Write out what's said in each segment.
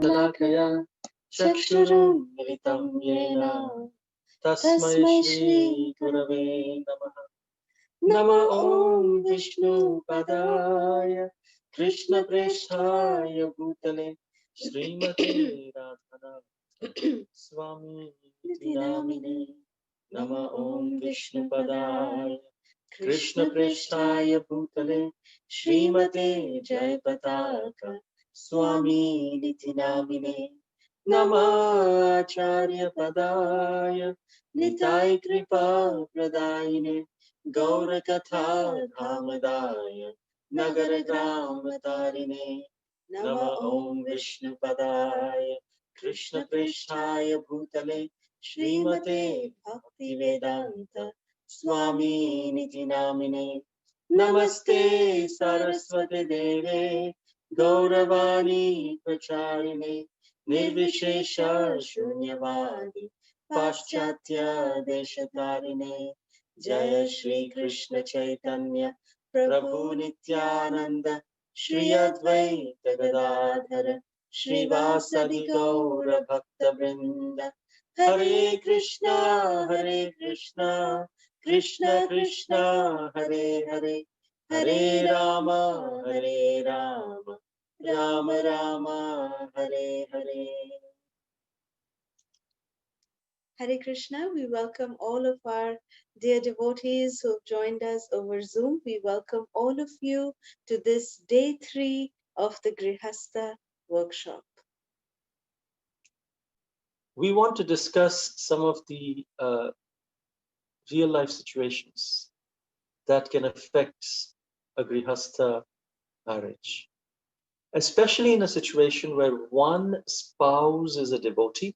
तलाकया चक्षुरुन्मिलितं येन तस्मै श्री गुरवे नमः। नमो ॐ विष्णुपदाय कृष्णप्रेष्ठाय भूतले श्रीमते राधानाथ स्वामी नामिने। नमो ॐ विष्णुपदाय कृष्णप्रेष्ठाय भूतले श्रीमते जयपताका स्वामी नामिने। नमाचार्यपदाय निताय कृपा प्रदायिने गौरकथा धामदाय नगरग्रामतारिणे। नमो ॐ विष्णुपदाय कृष्णप्रेष्ठाय भूतले श्रीमते भक्तिवेदान्त स्वामी नामिने। नमस्ते सरस्वती देवे गौरवाणी प्रचारिणे निर्विशेष शून्यवादी पाश्चात्य देशतारिणे। जय श्री कृष्ण चैतन्य प्रभु नित्यानंद श्री अद्वैत गदाधर श्रीवासदि गौर भक्त वृंद। हरे कृष्णा कृष्ण कृष्ण हरे हरे, हरे Ram Ram Ram Hare Hare. Hare Krishna, we welcome all of our dear devotees who have joined us over Zoom. We welcome all of you to this day 3 of the Grihastha workshop. We want to discuss some of the real life situations that can affect a Grihastha marriage, especially in a situation where one spouse is a devotee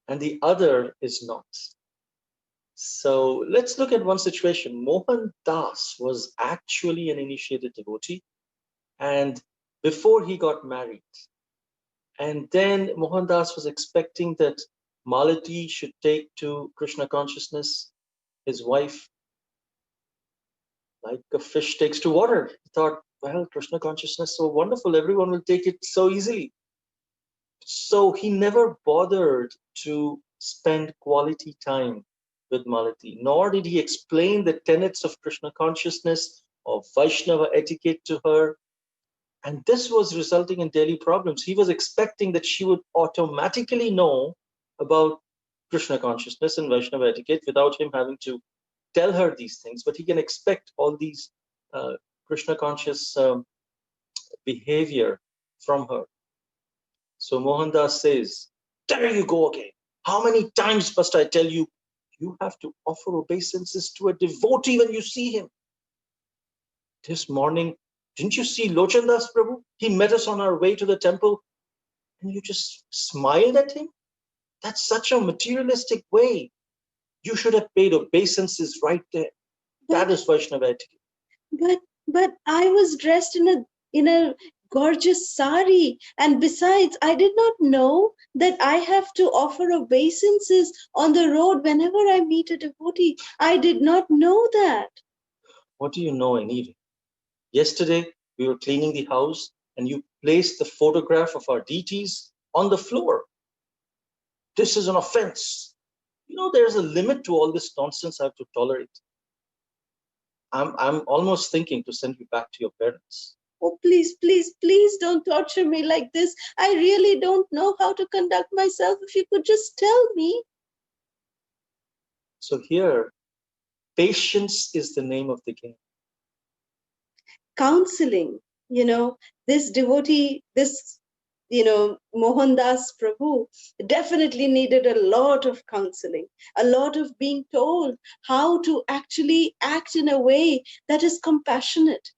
and the other is not. So let's look at one situation. Mohan Das was actually an initiated devotee, and before he got married, and then Mohan Das was expecting that Malati should take to Krishna consciousness, his wife, like a fish takes to water. He thought, well, Krishna consciousness, so wonderful, everyone will take it so easily. So he never bothered to spend quality time with Malati, nor did he explain the tenets of Krishna consciousness or Vaishnava etiquette to her. And this was resulting in daily problems. He was expecting that she would automatically know about Krishna consciousness and Vaishnava etiquette without him having to tell her these things, but he can expect all these Krishna conscious behavior from her. So Mohandas says, there you go again. How many times must I tell you, you have to offer obeisances to a devotee when you see him? This morning, didn't you see Lochandas Prabhu? He met us on our way to the temple and you just smiled at him? That's such a materialistic way. You should have paid obeisances right there. That is Vaishnava etiquette. But I was dressed in a gorgeous sari, and besides, I did not know that I have to offer obeisances on the road whenever I meet a devotee. I did not know that. What do you know anyway? Yesterday, we were cleaning the house and you placed the photograph of our deities on the floor. This is an offense. You know, there's a limit to all this nonsense I have to tolerate. I'm almost thinking to send you back to your parents. Oh, please, please, please don't torture me like this. I really don't know how to conduct myself. If you could just tell me. So here, patience is the name of the game. Counseling, this devotee, Mohandas Prabhu definitely needed a lot of counseling, a lot of being told how to actually act in a way that is compassionate,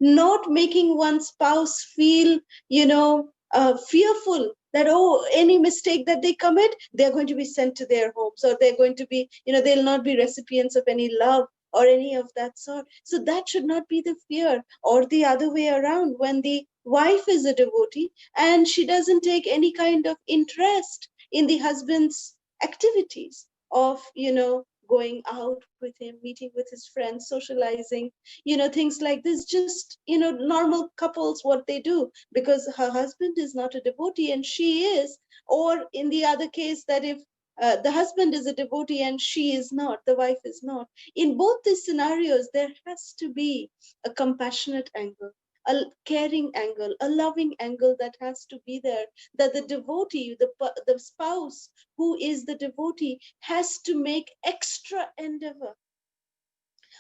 not making one spouse feel, fearful that, oh, any mistake that they commit, they're going to be sent to their homes, or they're going to be, they'll not be recipients of any love or any of that sort. So that should not be the fear, or the other way around, when the wife is a devotee and she doesn't take any kind of interest in the husband's activities of, going out with him, meeting with his friends, socializing, things like this, just, normal couples, what they do, because her husband is not a devotee and she is. Or in the other case, that if the husband is a devotee and she is not, the wife is not. In both these scenarios, there has to be a compassionate angle, a caring angle, a loving angle that has to be there, that the devotee, the spouse who is the devotee, has to make extra endeavor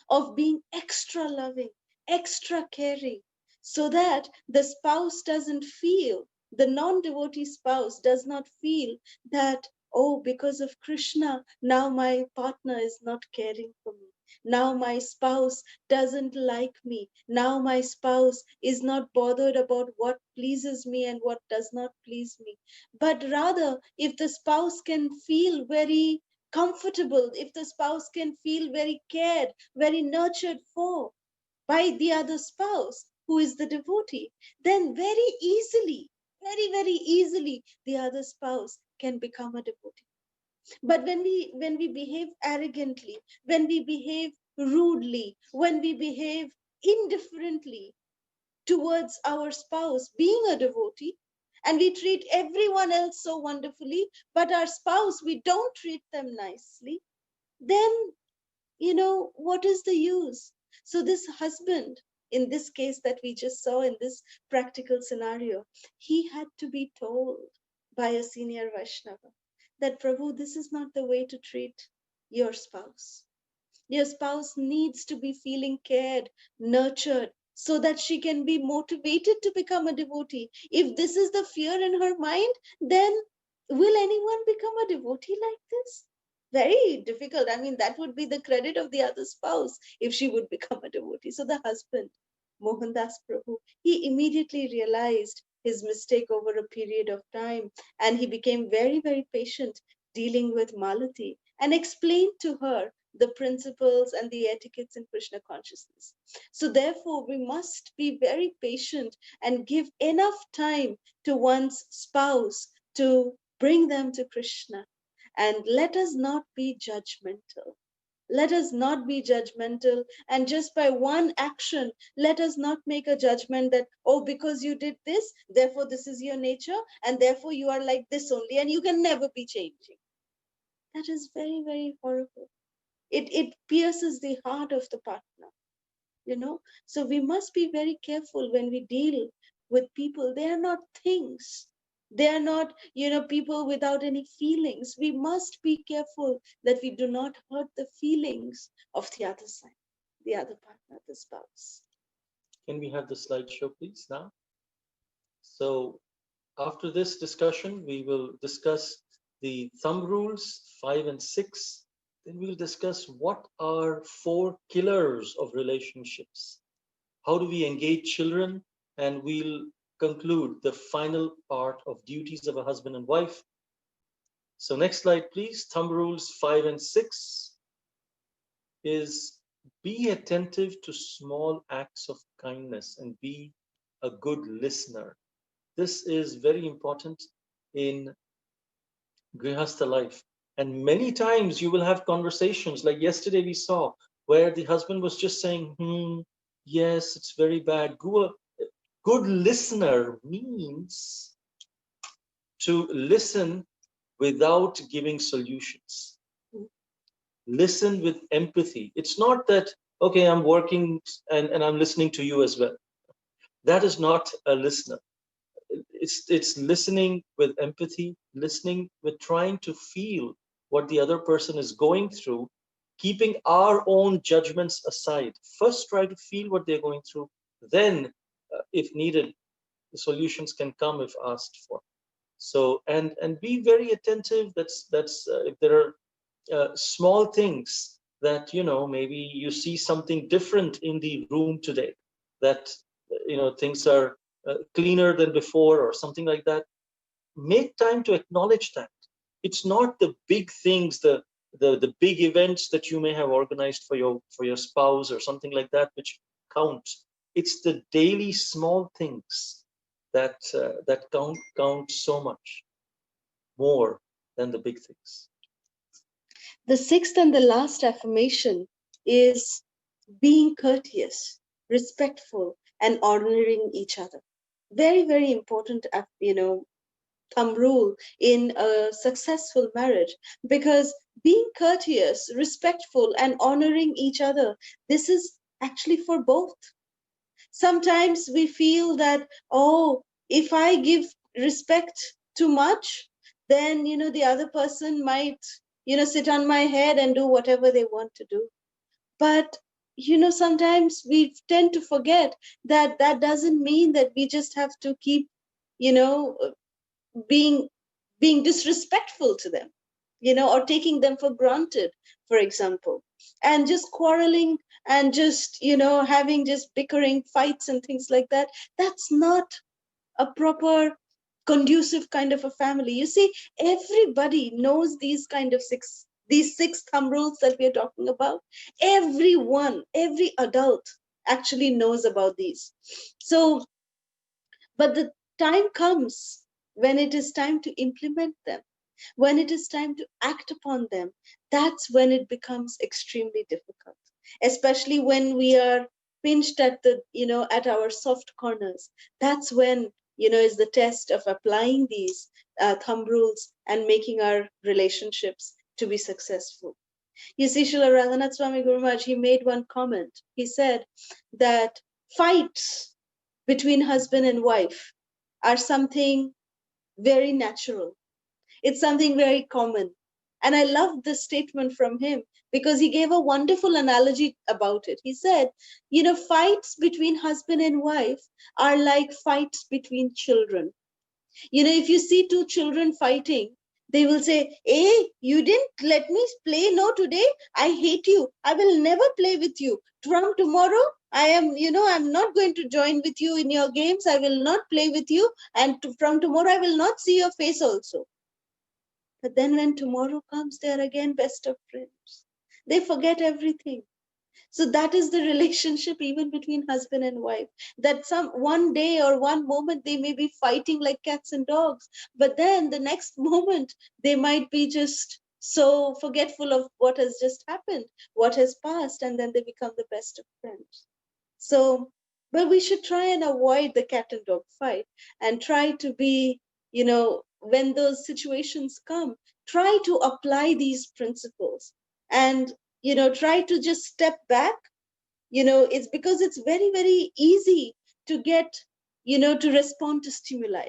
of being extra loving, extra caring, so that the spouse doesn't feel, the non devotee spouse does not feel that, oh, because of Krishna, now my partner is not caring for me. Now my spouse doesn't like me. Now my spouse is not bothered about what pleases me and what does not please me. But rather, if the spouse can feel very comfortable, if the spouse can feel very cared, very nurtured for by the other spouse who is the devotee, then very easily, very, very easily, the other spouse can become a devotee. But when we behave arrogantly, when we behave rudely, when we behave indifferently towards our spouse being a devotee, and we treat everyone else so wonderfully, but our spouse, we don't treat them nicely, then, what is the use? So this husband, in this case that we just saw in this practical scenario, he had to be told by a senior Vaishnava that, Prabhu, this is not the way to treat your spouse. Your spouse needs to be feeling cared, nurtured, so that she can be motivated to become a devotee. If this is the fear in her mind, then will anyone become a devotee like this? Very difficult. I mean, that would be the credit of the other spouse if she would become a devotee. So the husband, Mohandas Prabhu, he immediately realized his mistake over a period of time, and he became very, very patient dealing with Malati and explained to her the principles and the etiquettes in Krishna consciousness. So, therefore, we must be very patient and give enough time to one's spouse to bring them to Krishna. And let us not be judgmental. Let us not be judgmental. And just by one action, let us not make a judgment that, oh, because you did this, therefore this is your nature, and therefore you are like this only, and you can never be changing. That is very, very horrible. It pierces the heart of the partner. So we must be very careful when we deal with people. They are not things. They are not, people without any feelings. We must be careful that we do not hurt the feelings of the other side, the other partner, the spouse. Can we have the slideshow, please, now? So after this discussion, we will discuss the thumb rules 5 and 6. Then we'll discuss what are 4 killers of relationships. How do we engage children? And we'll conclude the final part of duties of a husband and wife. So next slide, please. Thumb rules 5 and 6 is be attentive to small acts of kindness and be a good listener. This is very important in Grihastha life. And many times you will have conversations like yesterday we saw where the husband was just saying, yes, it's very bad. Good listener means to listen without giving solutions. Listen with empathy. It's not that, okay, I'm working and I'm listening to you as well. That is not a listener. It's listening with empathy, listening with trying to feel what the other person is going through, keeping our own judgments aside. First, try to feel what they're going through. Then, if needed, the solutions can come if asked for. So, and be very attentive. That's if there are small things that, maybe you see something different in the room today, that, things are cleaner than before or something like that. Make time to acknowledge that. It's not the big things, the big events that you may have organized for your spouse or something like that, which count. It's the daily small things that count so much more than the big things. The sixth and the last affirmation is being courteous, respectful, and honoring each other. Very, very important, thumb rule in a successful marriage, because being courteous, respectful, and honoring each other, this is actually for both. Sometimes we feel that, oh, if I give respect too much, then, the other person might, sit on my head and do whatever they want to do. But, sometimes we tend to forget that that doesn't mean that we just have to keep, you know, being disrespectful to them, or taking them for granted, for example, and just quarreling and just, having just bickering fights and things like that. That's not a proper conducive kind of a family. You see, everybody knows these six thumb rules that we are talking about. Everyone, every adult actually knows about these. So, but the time comes when it is time to implement them, when it is time to act upon them. That's when it becomes extremely difficult, especially when we are pinched at at our soft corners. That's when, is the test of applying these thumb rules and making our relationships to be successful. You see, Srila Raghunath Swami Guru Maharaj, he made one comment. He said that fights between husband and wife are something very natural. It's something very common. And I love this statement from him because he gave a wonderful analogy about it. He said, fights between husband and wife are like fights between children. If you see two children fighting, they will say, hey, you didn't let me play no today. I hate you. I will never play with you. From tomorrow, I'm not going to join with you in your games. I will not play with you. And from tomorrow, I will not see your face also. But then when tomorrow comes, they are again best of friends. They forget everything. So that is the relationship even between husband and wife. That some one day or one moment they may be fighting like cats and dogs, but then the next moment they might be just so forgetful of what has just happened, what has passed, and then they become the best of friends. So, but we should try and avoid the cat and dog fight and try to be, when those situations come, try to apply these principles and, try to just step back. It's because it's very, very easy to get, to respond to stimuli.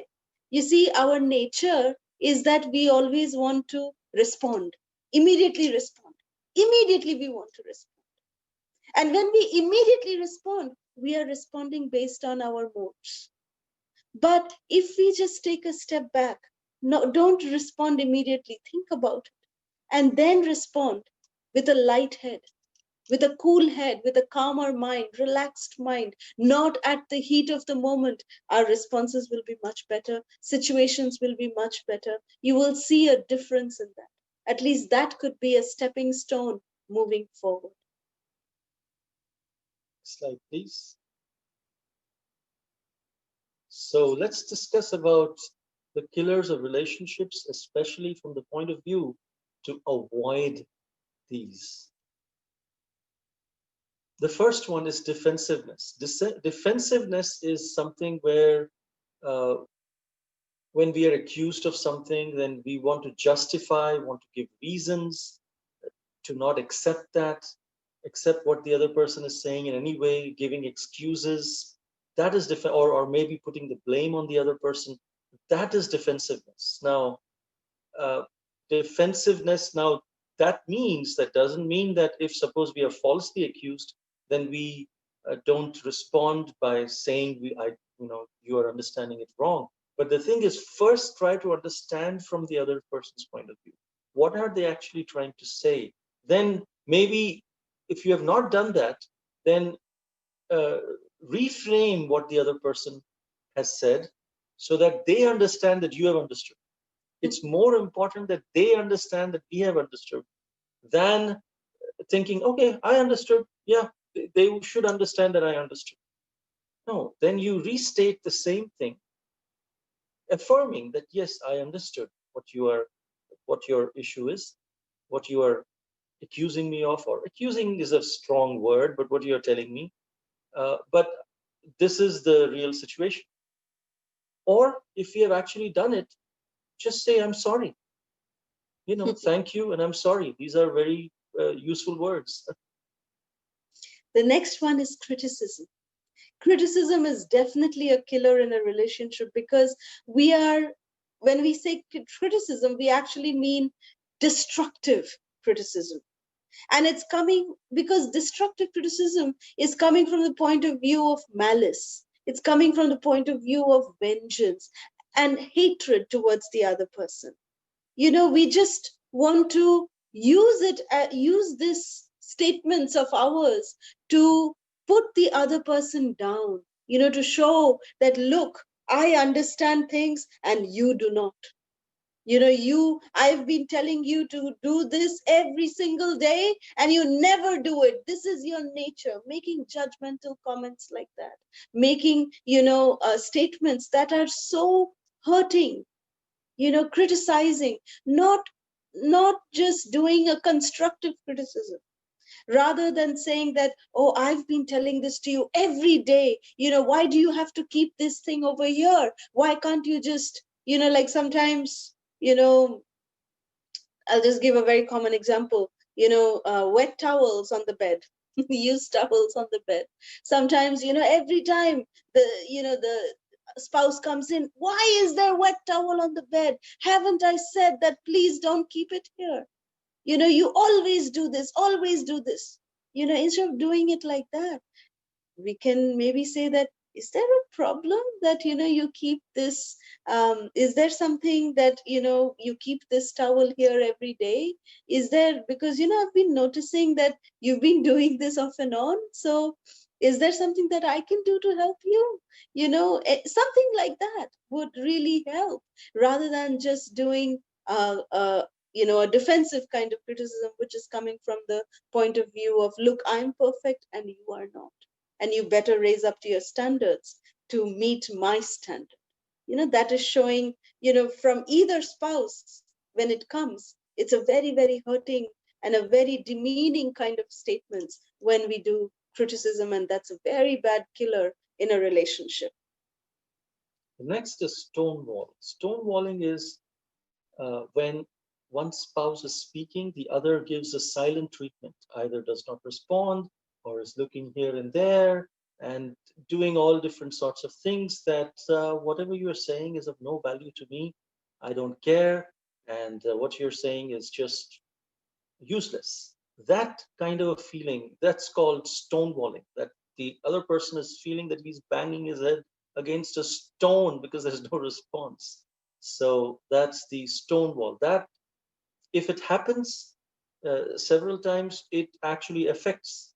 You see, our nature is that we always want to respond, immediately respond. Immediately we want to respond. And when we immediately respond, we are responding based on our moods. But if we just take a step back, no, don't respond immediately, think about it, and then respond with a light head, with a cool head, with a calmer mind, relaxed mind, not at the heat of the moment, our responses will be much better. Situations will be much better. You will see a difference in that. At least that could be a stepping stone moving forward. Slide, please. So let's discuss about the killers of relationships, especially from the point of view to avoid these. The first one is defensiveness. Defensiveness is something where when we are accused of something, then we want to justify, want to give reasons to not accept that, accept what the other person is saying in any way, giving excuses. That is or maybe putting the blame on the other person. That is defensiveness. Now, defensiveness. Now, that doesn't mean that if suppose we are falsely accused, then we don't respond by saying you are understanding it wrong. But the thing is, first try to understand from the other person's point of view. What are they actually trying to say? Then maybe if you have not done that, then reframe what the other person has said so that they understand that you have understood. It's more important that they understand that we have understood than thinking, okay, I understood. Yeah, they should understand that I understood. No, then you restate the same thing, affirming that yes, I understood what your issue is, what you are accusing me of, or accusing is a strong word, but what you're telling me. But this is the real situation. Or if you have actually done it, just say, I'm sorry. Thank you and I'm sorry. These are very useful words. The next one is criticism. Criticism is definitely a killer in a relationship, because when we say criticism, we actually mean destructive criticism. And it's coming because destructive criticism is coming from the point of view of malice. It's coming from the point of view of vengeance and hatred towards the other person. We just want to use these statements of ours to put the other person down, to show that, look, I understand things and you do not. I've been telling you to do this every single day and you never do it. This is your nature. Making judgmental comments like that, making statements that are so hurting, criticizing, not just doing a constructive criticism, rather than saying that, oh, I've been telling this to you every day, why do you have to keep this thing over here? Why can't you just, like sometimes, I'll just give a very common example. Wet towels on the bed, used towels on the bed. Sometimes, every time the spouse comes in, why is there wet towel on the bed? Haven't I said that please don't keep it here? You always do this, always do this. Instead of doing it like that, we can maybe say that, is there a problem that you keep this, is there something that you keep this towel here every day? Is there, because I've been noticing that you've been doing this off and on, so is there something that I can do to help you? Something like that would really help, rather than just doing a defensive kind of criticism, which is coming from the point of view of, look, I'm perfect and you are not, and you better raise up to your standards to meet my standard. That is showing, from either spouse, when it comes, it's a very, very hurting and a very demeaning kind of statements when we do criticism, and that's a very bad killer in a relationship. The next is stonewall. Stonewalling is when one spouse is speaking, the other gives a silent treatment, either does not respond or is looking here and there and doing all different sorts of things that whatever you're saying is of no value to me. I don't care. And what you're saying is just useless. That kind of a feeling, that's called stonewalling, that the other person is feeling that he's banging his head against a stone because there's no response. So that's the stonewall. That, if it happens several times, it actually affects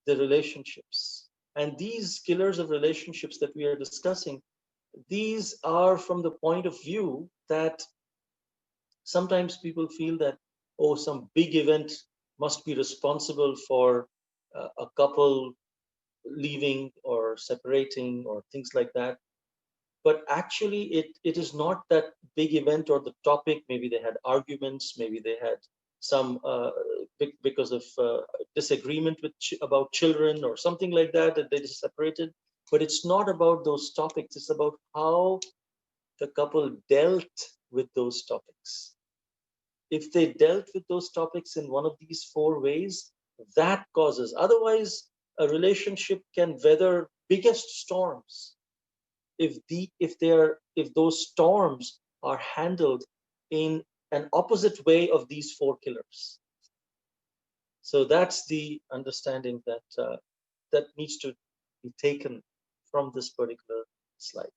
the relationships. And these killers of relationships that we are discussing, these are from the point of view that sometimes people feel that, oh, some big event must be responsible for a couple leaving or separating or things like that. But actually, it is not that big event or the topic. Maybe they had arguments, maybe they had some because of disagreement about children or something like that, and they just separated. But it's not about those topics. It's about how the couple dealt with those topics. If they dealt with those topics in one of these four ways, that causes. Otherwise, a relationship can weather biggest storms if those storms are handled in an opposite way of these four killers. So that's the understanding that needs to be taken from this particular slide.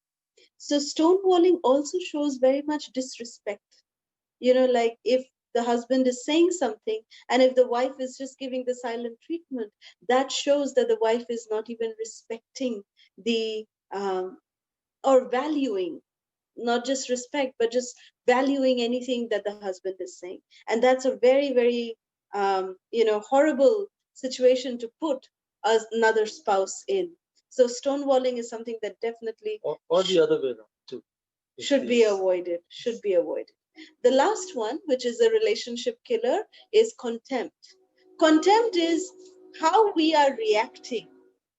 So stonewalling also shows very much disrespect. Like if the husband is saying something and if the wife is just giving the silent treatment, that shows that the wife is not even respecting the or valuing, not just respect, but just valuing anything that the husband is saying. And that's a very, very horrible situation to put another spouse in. So stonewalling is something that definitely or the other way around too should be avoided, should be avoided. The last one, which is a relationship killer, is contempt. Contempt is how we are reacting,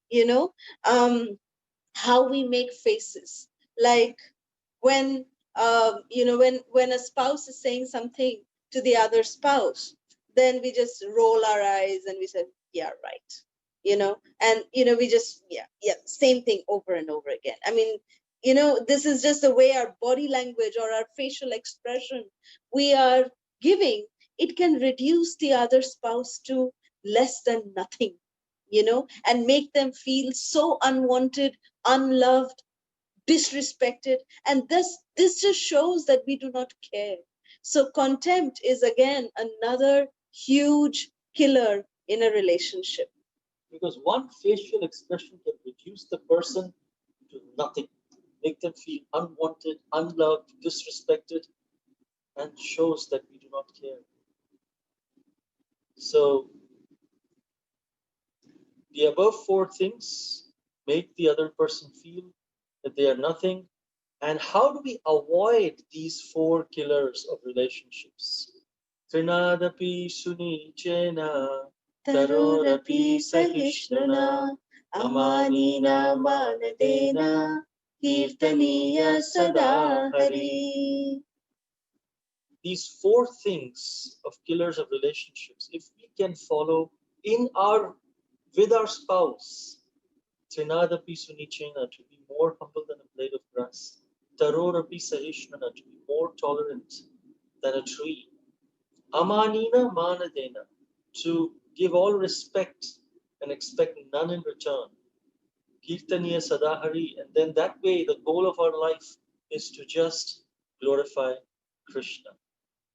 you know, how we make faces. Like when, when a spouse is saying something to the other spouse, then we just roll our eyes and we say, yeah, right. And, we just, yeah, yeah, same thing over and over again. I mean, this is just the way our body language or our facial expression we are giving. It can reduce the other spouse to less than nothing, and make them feel so unwanted, unloved, disrespected. And this just shows that we do not care. So contempt is again another huge killer in a relationship. Because one facial expression can reduce the person to nothing, make them feel unwanted, unloved, disrespected, and shows that we do not care. So the above four things make the other person feel that they are nothing. And how do we avoid these four killers of relationships? Trinadapi suni chena tarorapi sahishnuna amanina manadena kirtaniya sada hari. These four things of killers of relationships, if we can follow in our with our spouse, Trinadapi sunichena, to be more humble than a blade of grass, Tarorapi sahishnana, to be more tolerant than a tree, Amanina manadena, to give all respect and expect none in return, Kirtaniya sadahari, and then that way the goal of our life is to just glorify Krishna.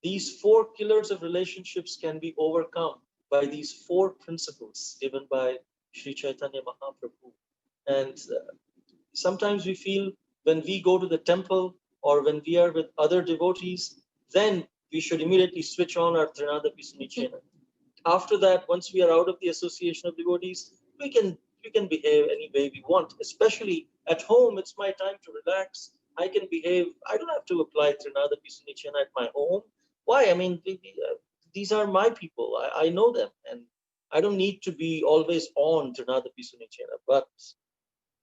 These four killers of relationships can be overcome by these four principles given by Sri Chaitanya Mahaprabhu. And sometimes we feel when we go to the temple or when we are with other devotees, then we should immediately switch on our Trinadapi Sunichena. After that, once we are out of the association of devotees, we can behave any way we want. Especially at home, it's my time to relax. I can behave. I don't have to apply Trinadapi Sunichena at my home. Why? I mean, these are my people. I know them, and I don't need to be always on Trinadapi Sunichena. But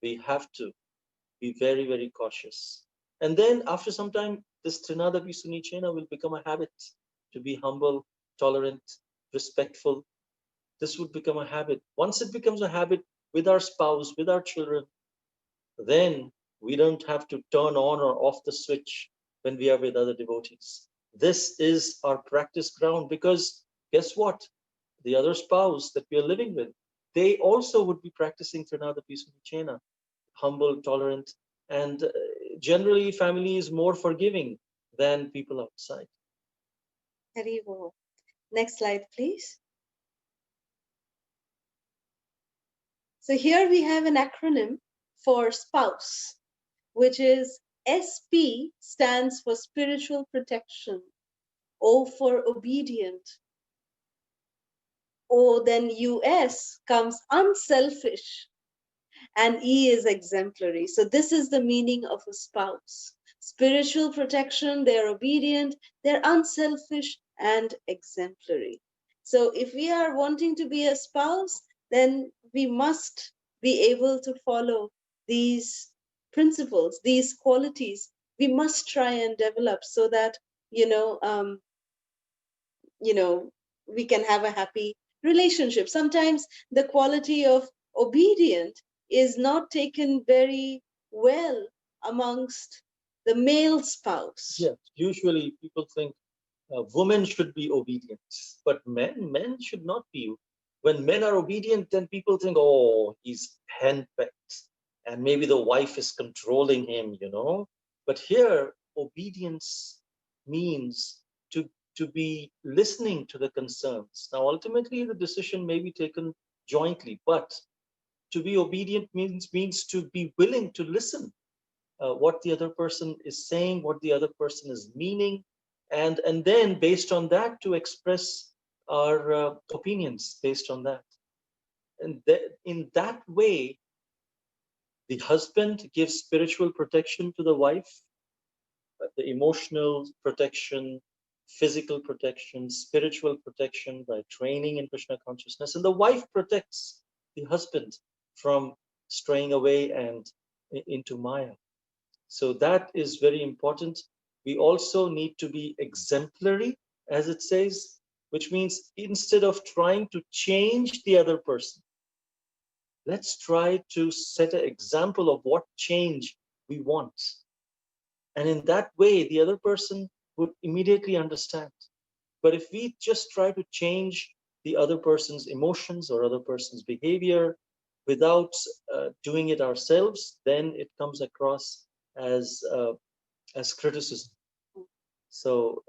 we have to be very, very cautious. And then after some time, this Trinadapi Sunichena will become a habit to be humble, tolerant, respectful. This would become a habit. Once it becomes a habit with our spouse, with our children, then we don't have to turn on or off the switch when we are with other devotees. This is our practice ground, because guess what? The other spouse that we are living with, they also would be practicing Trinadapi Sunichena, humble, tolerant, and generally family is more forgiving than people outside. Haribo. Next slide, please. So here we have an acronym for spouse, which is SP stands for spiritual protection, O for obedient, O then US comes unselfish, and E is exemplary. So this is the meaning of a spouse. Spiritual protection, they're obedient, they're unselfish and exemplary. So if we are wanting to be a spouse, then we must be able to follow these principles, these qualities. We must try and develop so that, we can have a happy relationship. Sometimes the quality of obedient is not taken very well amongst the male spouse. Yeah, usually people think women should be obedient, but men should not be. When men are obedient, then people think, oh, he's henpecked, and maybe the wife is controlling him. But here, obedience means to be listening to the concerns. Now, ultimately, the decision may be taken jointly, but to be obedient means to be willing to listen what the other person is saying, what the other person is meaning, and then based on that to express our opinions based on that. And in that way, the husband gives spiritual protection to the wife, the emotional protection, physical protection, spiritual protection by training in Krishna consciousness. And the wife protects the husband from straying away and into Maya. So that is very important. We also need to be exemplary, as it says, which means instead of trying to change the other person, let's try to set an example of what change we want. And in that way, the other person would immediately understand. But if we just try to change the other person's emotions or other person's behavior without doing it ourselves, then it comes across as criticism. So,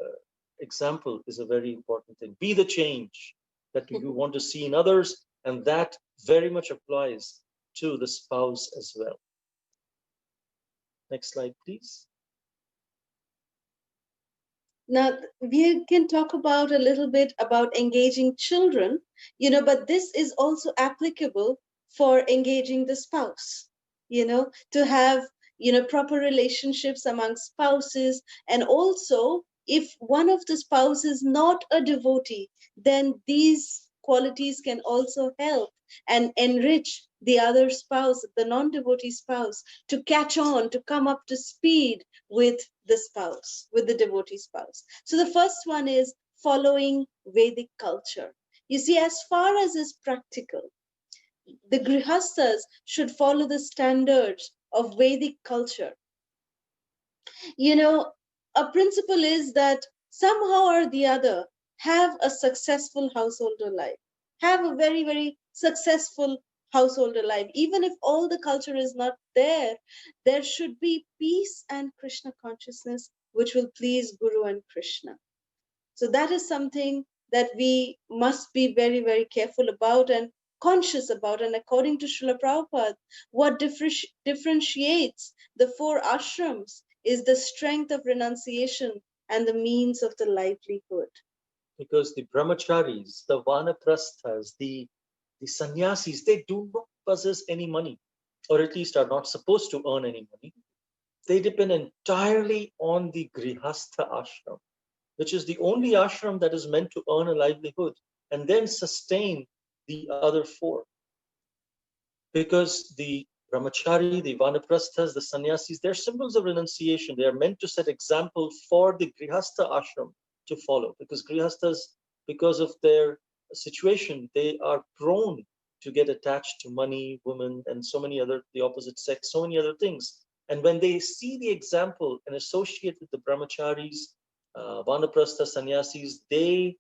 example is a very important thing. Be the change that you want to see in others, and that very much applies to the spouse as well. Next slide, please. Now, we can talk about a little bit about engaging children, but this is also applicable for engaging the spouse, to have, proper relationships among spouses. And also, if one of the spouse is not a devotee, then these qualities can also help and enrich the other spouse, the non-devotee spouse, to catch on, to come up to speed with the spouse, with the devotee spouse. So the first one is following Vedic culture. You see, as far as is practical, the grihasthas should follow the standards of Vedic culture. A principle is that somehow or the other, have a successful householder life, have a very, very successful householder life. Even if all the culture is not there, there should be peace and Krishna consciousness, which will please Guru and Krishna. So that is something that we must be very, very careful about and conscious about. And according to Srila Prabhupada, what differentiates the four ashrams is the strength of renunciation and the means of the livelihood. Because the brahmacharis, the vanaprasthas, the sannyasis, they do not possess any money, or at least are not supposed to earn any money. They depend entirely on the grihastha ashram, which is the only ashram that is meant to earn a livelihood and then sustain the other four. Because the brahmachari, the vanaprasthas, the sannyasis, they're symbols of renunciation. They are meant to set example for the grihastha ashram to follow. Because grihasthas, because of their situation, they are prone to get attached to money, women, and so many other, the opposite sex, so many other things. And when they see the example and associate with the brahmacharis, vanaprastha, sannyasis, they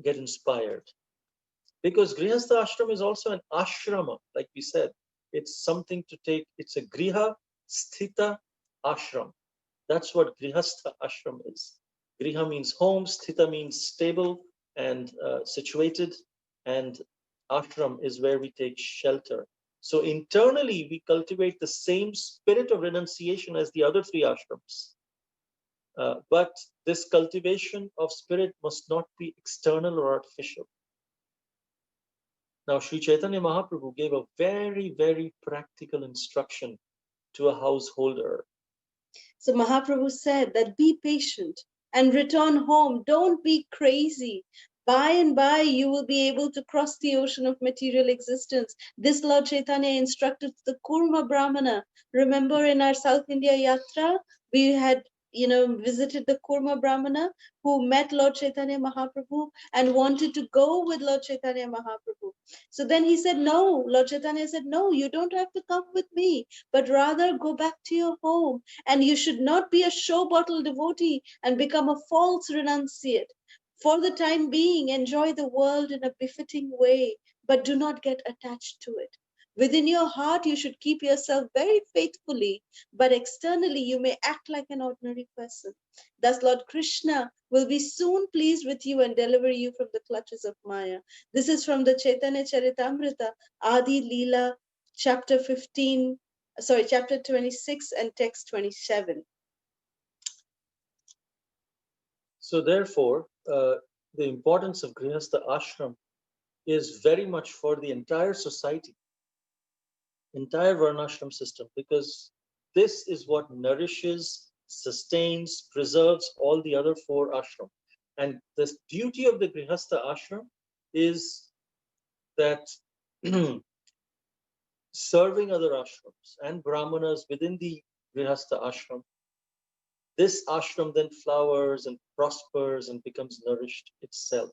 get inspired. Because grihastha ashram is also an ashrama, like we said. It's something to take, it's a griha sthita ashram. That's what grihastha ashram is. Griha means home, sthita means stable and situated, and ashram is where we take shelter. So internally, we cultivate the same spirit of renunciation as the other three ashrams. But this cultivation of spirit must not be external or artificial. Now, Sri Chaitanya Mahaprabhu gave a very, very practical instruction to a householder. So Mahaprabhu said that be patient and return home. Don't be crazy. By and by, you will be able to cross the ocean of material existence. This Lord Chaitanya instructed the Kurma Brahmana. Remember in our South India Yatra, we had visited the Kurma Brahmana who met Lord Chaitanya Mahaprabhu and wanted to go with Lord Chaitanya Mahaprabhu. So then he said, no, Lord Chaitanya said, no, you don't have to come with me, but rather go back to your home. And you should not be a show bottle devotee and become a false renunciate. For the time being, enjoy the world in a befitting way, but do not get attached to it. Within your heart, you should keep yourself very faithfully, but externally, you may act like an ordinary person. Thus, Lord Krishna will be soon pleased with you and deliver you from the clutches of Maya. This is from the Chaitanya Charitamrita, Adi Leela, chapter 26 and text 27. So therefore, the importance of Grihastha ashram is very much for the entire society, entire varnashram system, because this is what nourishes, sustains, preserves all the other four ashram. And the duty of the Grihastha ashram is that serving other ashrams and brahmanas within the Grihastha ashram, this ashram then flowers and prospers and becomes nourished itself.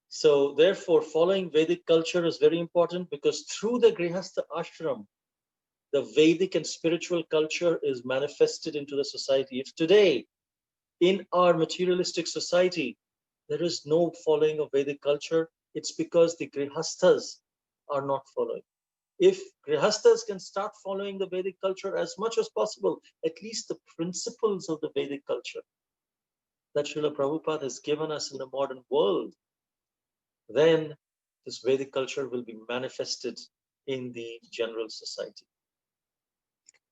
So therefore, following Vedic culture is very important, because through the Grihastha ashram, the Vedic and spiritual culture is manifested into the society. If today, in our materialistic society, there is no following of Vedic culture, it's because the Grihasthas are not following. If Grihasthas can start following the Vedic culture as much as possible, at least the principles of the Vedic culture that Srila Prabhupada has given us in the modern world, then this Vedic culture will be manifested in the general society.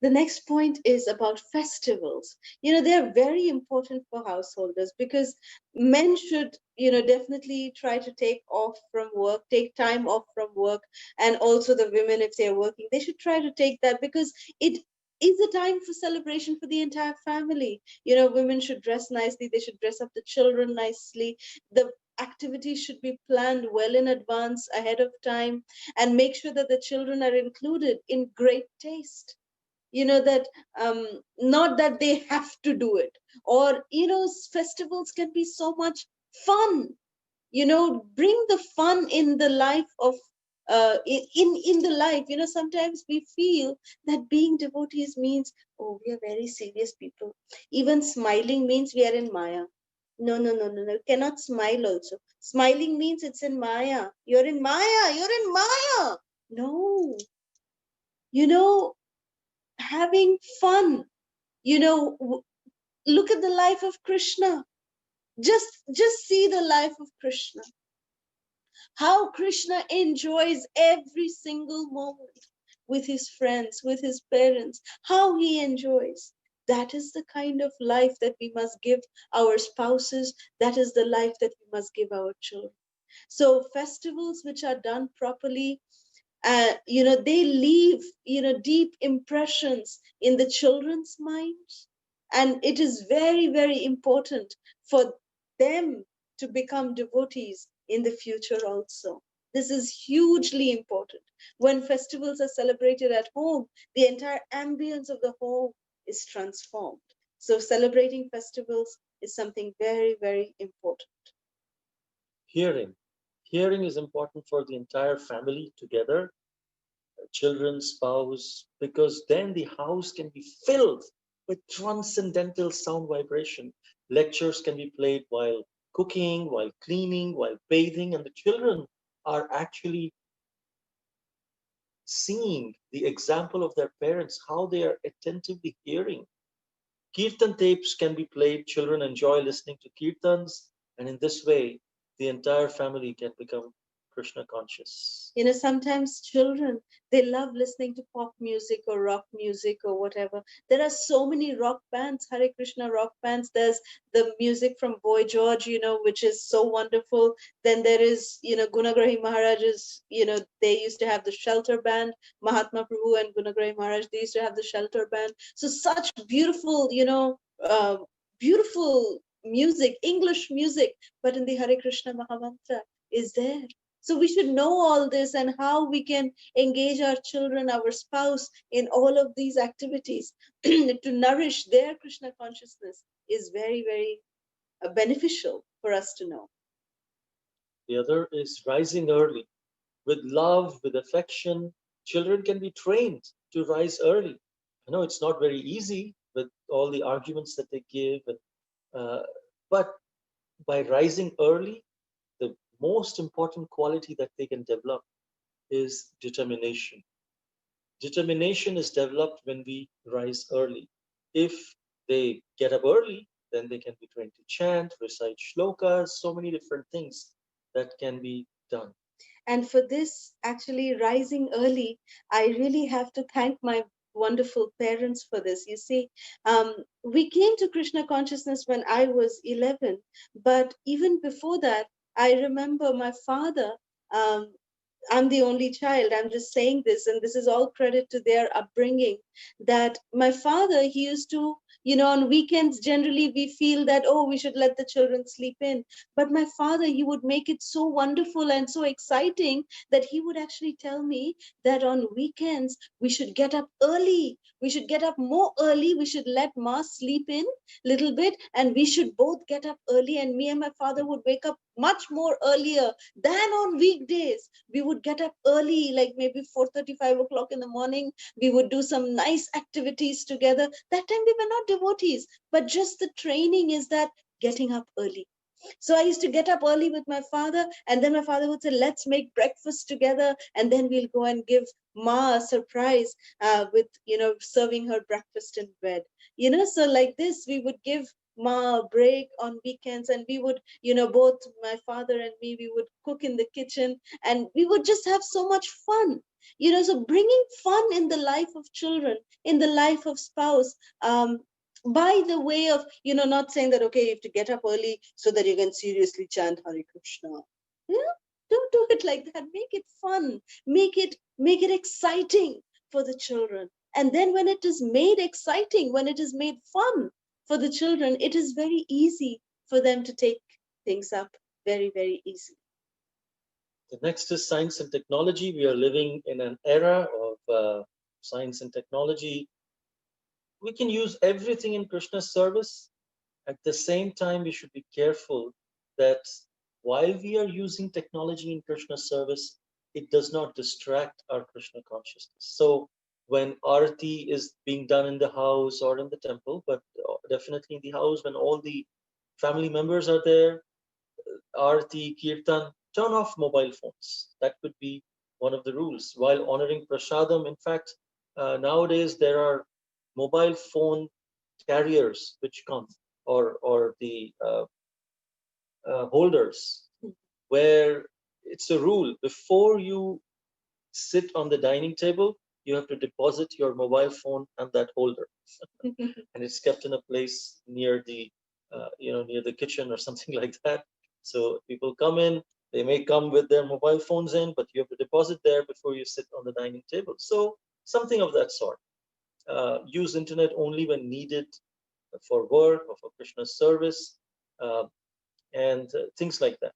The next point is about festivals. They're very important for householders, because men should, definitely try to take time off from work. And also the women, if they're working, they should try to take that, because it is a time for celebration for the entire family. Women should dress nicely, they should dress up the children nicely. The activities should be planned well in advance, ahead of time, and make sure that the children are included in great taste. That not that they have to do it, or festivals can be so much fun. Bring the fun in the life of in the life. Sometimes we feel that being devotees means, oh, we are very serious people. Even smiling means we are in Maya. No, no, no, no, no. Cannot smile also. Smiling means it's in Maya. You're in Maya. You're in Maya. No. you know Having fun. Look at the life of Krishna. Just see the life of Krishna. How Krishna enjoys every single moment with his friends, with his parents. How he enjoys. That is the kind of life that we must give our spouses. That is the life that we must give our children. So festivals which are done properly, they leave deep impressions in the children's minds. And it is very, very important for them to become devotees in the future also. This is hugely important. When festivals are celebrated at home, the entire ambience of the home is transformed. So celebrating festivals is something very, very important. Hearing. Hearing is important for the entire family together, children, spouse, because then the house can be filled with transcendental sound vibration. Lectures can be played while cooking, while cleaning, while bathing, and the children are actually seeing the example of their parents, how they are attentively hearing. Kirtan tapes can be played, children enjoy listening to kirtans, and in this way, the entire family can become Krishna conscious. Sometimes children, they love listening to pop music or rock music or whatever. There are so many rock bands, Hare Krishna rock bands. There's the music from Boy George, which is so wonderful. Then there is, Gunagrahi Maharaj's, they used to have the Shelter Band. Mahatma Prabhu and Gunagrahi Maharaj, they used to have the Shelter Band. So such beautiful, beautiful music, English music, but in the Hare Krishna Mahamantra is there. So we should know all this, and how we can engage our children, our spouse in all of these activities to nourish their Krishna consciousness is very, very beneficial for us to know. The other is rising early. With love, with affection, children can be trained to rise early. I know it's not very easy with all the arguments that they give, uh, but by rising early, the most important quality that they can develop is determination. Determination is developed when we rise early. If they get up early, then they can be trained to chant, recite shlokas, so many different things that can be done. And for this, actually, rising early, I really have to thank my wonderful parents for this. You see, we came to Krishna consciousness when I was 11, but even before that, I remember my father. Um, I'm the only child. I'm just saying this, and this is all credit to their upbringing. That my father, he used to, On weekends, generally we feel that, oh, we should let the children sleep in. But my father, he would make it so wonderful and so exciting that he would actually tell me that on weekends we should get up early. We should get up more early. We should let Ma sleep in little bit, and we should both get up early. And me and my father would wake up much more earlier than on weekdays. We would get up early, like maybe 4:30, 5 o'clock in the morning. We would do some nice activities together. That time we were not devotees, but just the training is that getting up early. So I used to get up early with my father, and then my father would say, let's make breakfast together, and then we'll go and give Ma a surprise with, serving her breakfast in bed. So like this, we would give Ma a break on weekends, and we would, both my father and me, we would cook in the kitchen, and we would just have so much fun. So bringing fun in the life of children, in the life of spouse, by the way of, not saying that, okay, you have to get up early so that you can seriously chant Hare Krishna. Don't do it like that. Make it fun. Make it exciting for the children. And then when it is made exciting, when it is made fun for the children, it is very easy for them to take things up very, very easily. The next is science and technology. We are living in an era of science and technology. We can use everything in Krishna's service. At the same time, we should be careful that while we are using technology in Krishna's service, it does not distract our Krishna consciousness. So when arati is being done in the house or in the temple, but definitely in the house, when all the family members are there, arati, kirtan, turn off mobile phones. That could be one of the rules. While honoring prasadam, in fact, nowadays there are mobile phone carriers which come, or the holders, where it's a rule before you sit on the dining table, you have to deposit your mobile phone and that holder, and it's kept in a place near the near the kitchen or something like that. So people come in, they may come with their mobile phones in, but you have to deposit there before you sit on the dining table. So something of that sort. Use internet only when needed for work or for Krishna's service, uh, and things like that.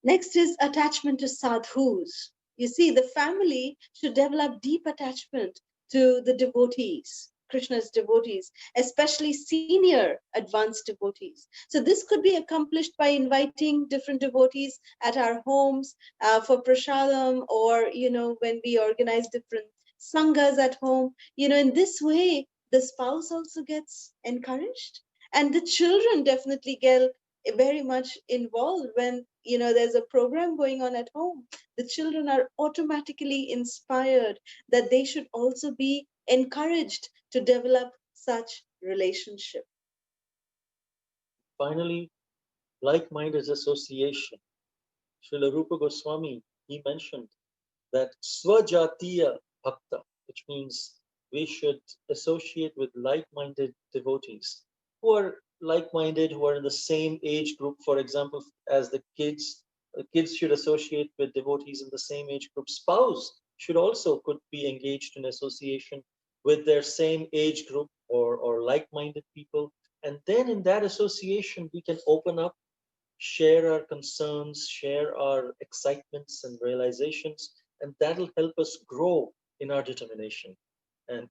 Next is attachment to sadhus. You see, the family should develop deep attachment to the devotees, Krishna's devotees, especially senior advanced devotees. So this could be accomplished by inviting different devotees at our homes for prasadam, or, when we organize different sanghas at home. In this way, the spouse also gets encouraged, and the children definitely get very much involved when there's a program going on at home. The children are automatically inspired that they should also be encouraged to develop such relationship. Finally, like-minded association. Srila Rupa Goswami, he mentioned that swajatiya bhakta, which means we should associate with like-minded devotees who are like-minded, who are in the same age group. For example, as the kids, kids should associate with devotees in the same age group. Spouse should also could be engaged in association with their same age group, or like-minded people. And then in that association, we can open up, share our concerns, share our excitements and realizations, and that'll help us grow in our determination. And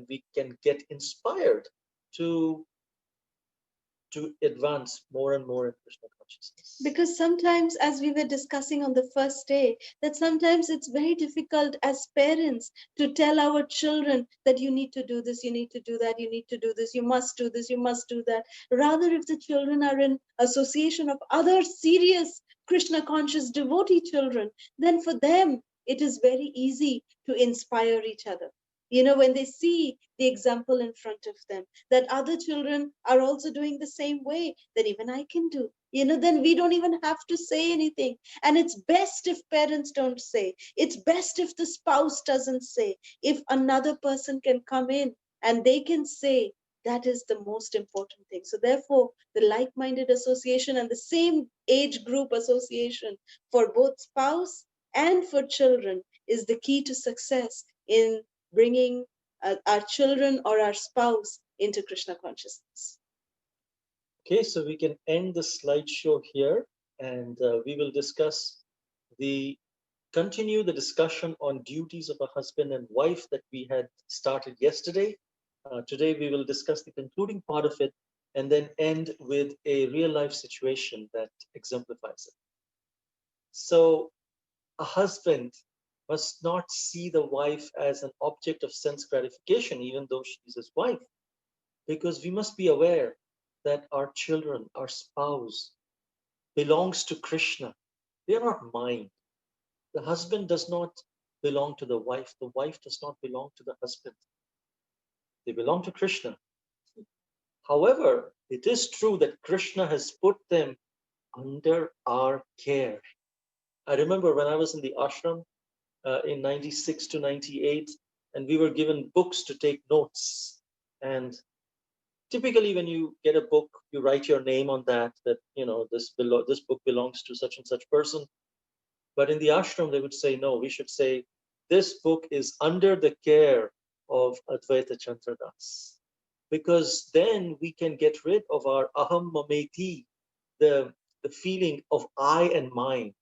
we can get inspired to advance more and more in Krishna consciousness. Because sometimes, as we were discussing on the first day, that sometimes it's very difficult as parents to tell our children that you need to do this, you need to do that, you need to do this, you must do this, you must do that. Rather, if the children are in association of other serious Krishna conscious devotee children, then for them it is very easy to inspire each other. When they see the example in front of them, that other children are also doing the same way, that even I can do. Then we don't even have to say anything. And it's best if parents don't say. It's best if the spouse doesn't say. If another person can come in and they can say, that is the most important thing. So therefore, the like-minded association and the same age group association for both spouse and for children is the key to success in bringing our children or our spouse into Krishna consciousness. Okay, so we can end the slideshow here, and we will continue the discussion on duties of a husband and wife that we had started yesterday. Today we will discuss the concluding part of it and then end with a real life situation that exemplifies it. So a husband must not see the wife as an object of sense gratification, even though she's his wife, because we must be aware that our children, our spouse, belongs to Krishna. They are not mine. The husband does not belong to the wife does not belong to the husband. They belong to Krishna. However, it is true that Krishna has put them under our care. I remember when I was in the ashram in 96 to 98, and we were given books to take notes. And typically when you get a book, you write your name on that, this book belongs to such and such person. But in the ashram, they would say, no, we should say, this book is under the care of Advaita Chandradas. Because then we can get rid of our aham mameti, the feeling of I and mine.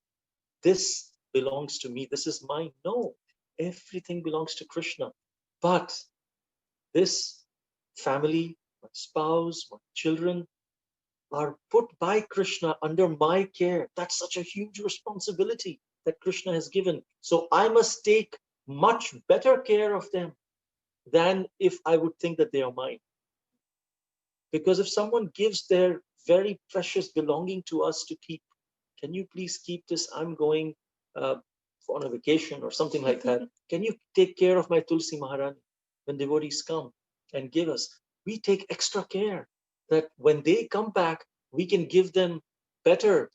This belongs to me, this is mine. No, everything belongs to Krishna. But this family, my spouse, my children, are put by Krishna under my care. That's such a huge responsibility that Krishna has given. So I must take much better care of them than if I would think that they are mine. Because if someone gives their very precious belonging to us to keep, can you please keep this? I'm going on a vacation or something like that. Can you take care of my Tulsi Maharani? When devotees come and give us, we take extra care that when they come back, we can give them better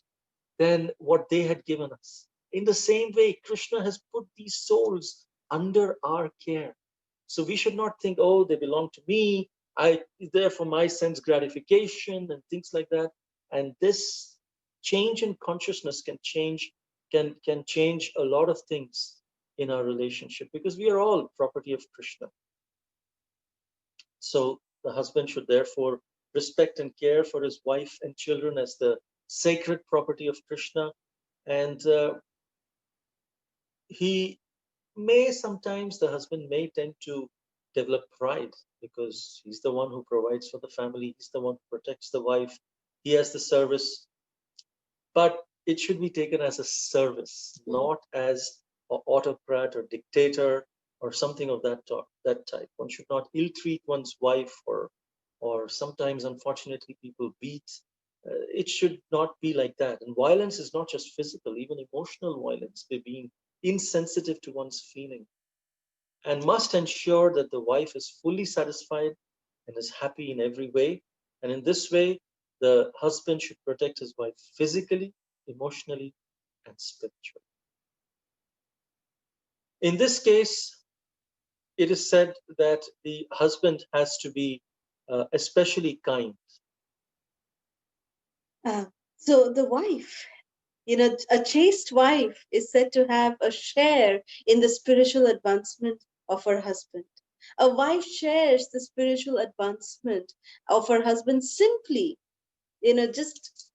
than what they had given us. In the same way, Krishna has put these souls under our care. So we should not think, oh, they belong to me. I there for my sense gratification and things like that. And this change in consciousness can change a lot of things in our relationship, because we are all property of Krishna. So the husband should therefore respect and care for his wife and children as the sacred property of Krishna. And the husband may tend to develop pride, because he's the one who provides for the family, he's the one who protects the wife, he has the service. But it should be taken as a service, not as an autocrat or dictator or something of that type. One should not ill-treat one's wife, or sometimes, unfortunately, people beat. It should not be like that. And violence is not just physical, even emotional violence, by being insensitive to one's feeling, and must ensure that the wife is fully satisfied and is happy in every way. And in this way, the husband should protect his wife physically, emotionally, and spiritually. In this case, it is said that the husband has to be especially kind. So the wife, a chaste wife is said to have a share in the spiritual advancement of her husband. A wife shares the spiritual advancement of her husband simply, just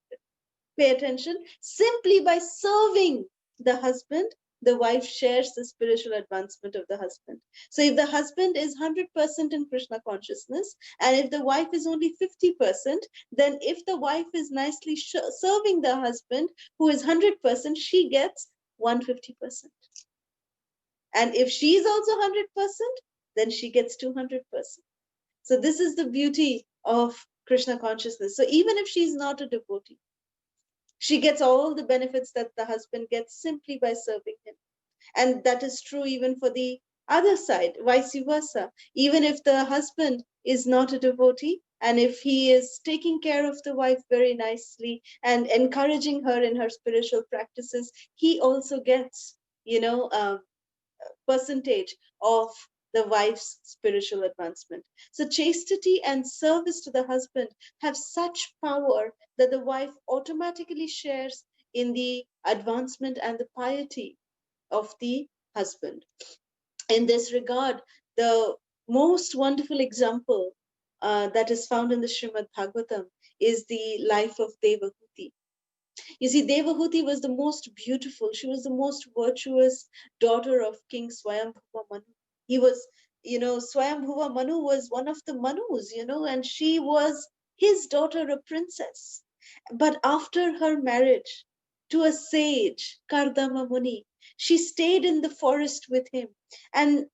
pay attention, simply by serving the husband. The wife shares the spiritual advancement of the husband. So if the husband is 100% in Krishna consciousness, and if the wife is only 50%, then if the wife is nicely serving the husband who is 100%, she gets 150%. And if she is also 100%, then she gets 200%. So this is the beauty of Krishna consciousness. So even if she's not a devotee, she gets all the benefits that the husband gets simply by serving him. And that is true even for the other side, vice versa. Even if the husband is not a devotee, and if he is taking care of the wife very nicely and encouraging her in her spiritual practices, he also gets, a percentage of the wife's spiritual advancement. So chastity and service to the husband have such power that the wife automatically shares in the advancement and the piety of the husband. In this regard, the most wonderful example that is found in the Srimad Bhagavatam is the life of Devahuti. You see, Devahuti was the most beautiful, she was the most virtuous daughter of King Swayambhuva Manu. He was, Swayambhuva Manu was one of the Manus, and she was his daughter, a princess. But after her marriage to a sage, Kardama Muni, she stayed in the forest with him. And,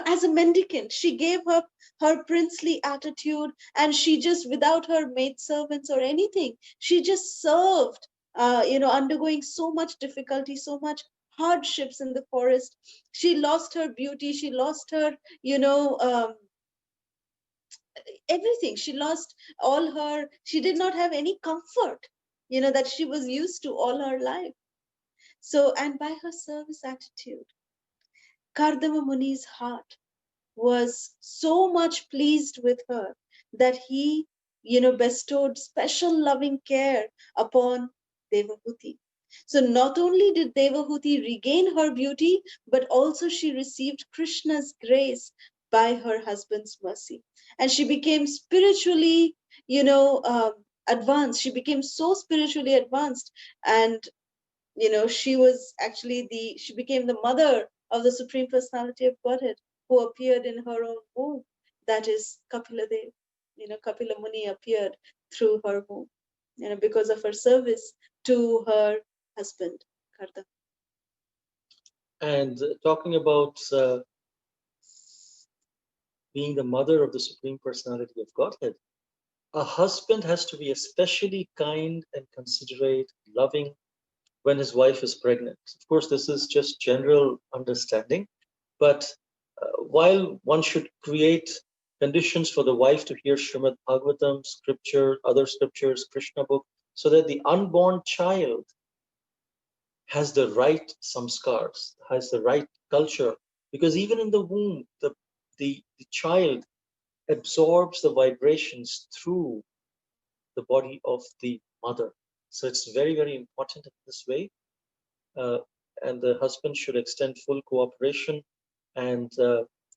as a mendicant, she gave up her princely attitude and she just, without her maidservants or anything, she just served, undergoing so much difficulty, so much hardships in the forest. She lost her beauty, she lost her, everything. She lost all her, she did not have any comfort, that she was used to all her life. So, and by her service attitude, Kardama Muni's heart was so much pleased with her that he, bestowed special loving care upon Devahuti. So not only did Devahuti regain her beauty, but also she received Krishna's grace by her husband's mercy. And she became spiritually, advanced. She became so spiritually advanced. And, she became the mother of the Supreme Personality of Godhead who appeared in her own womb. That is Kapila Dev. Kapila Muni appeared through her womb, because of her service to her husband, Karda. And talking about being the mother of the Supreme Personality of Godhead, a husband has to be especially kind and considerate, loving when his wife is pregnant. Of course, this is just general understanding, but while one should create conditions for the wife to hear Srimad Bhagavatam, scripture, other scriptures, Krishna book, so that the unborn child has the right samskars, has the right culture, because even in the womb, the child absorbs the vibrations through the body of the mother. So it's very, very important in this way. Uh, and the husband should extend full cooperation. And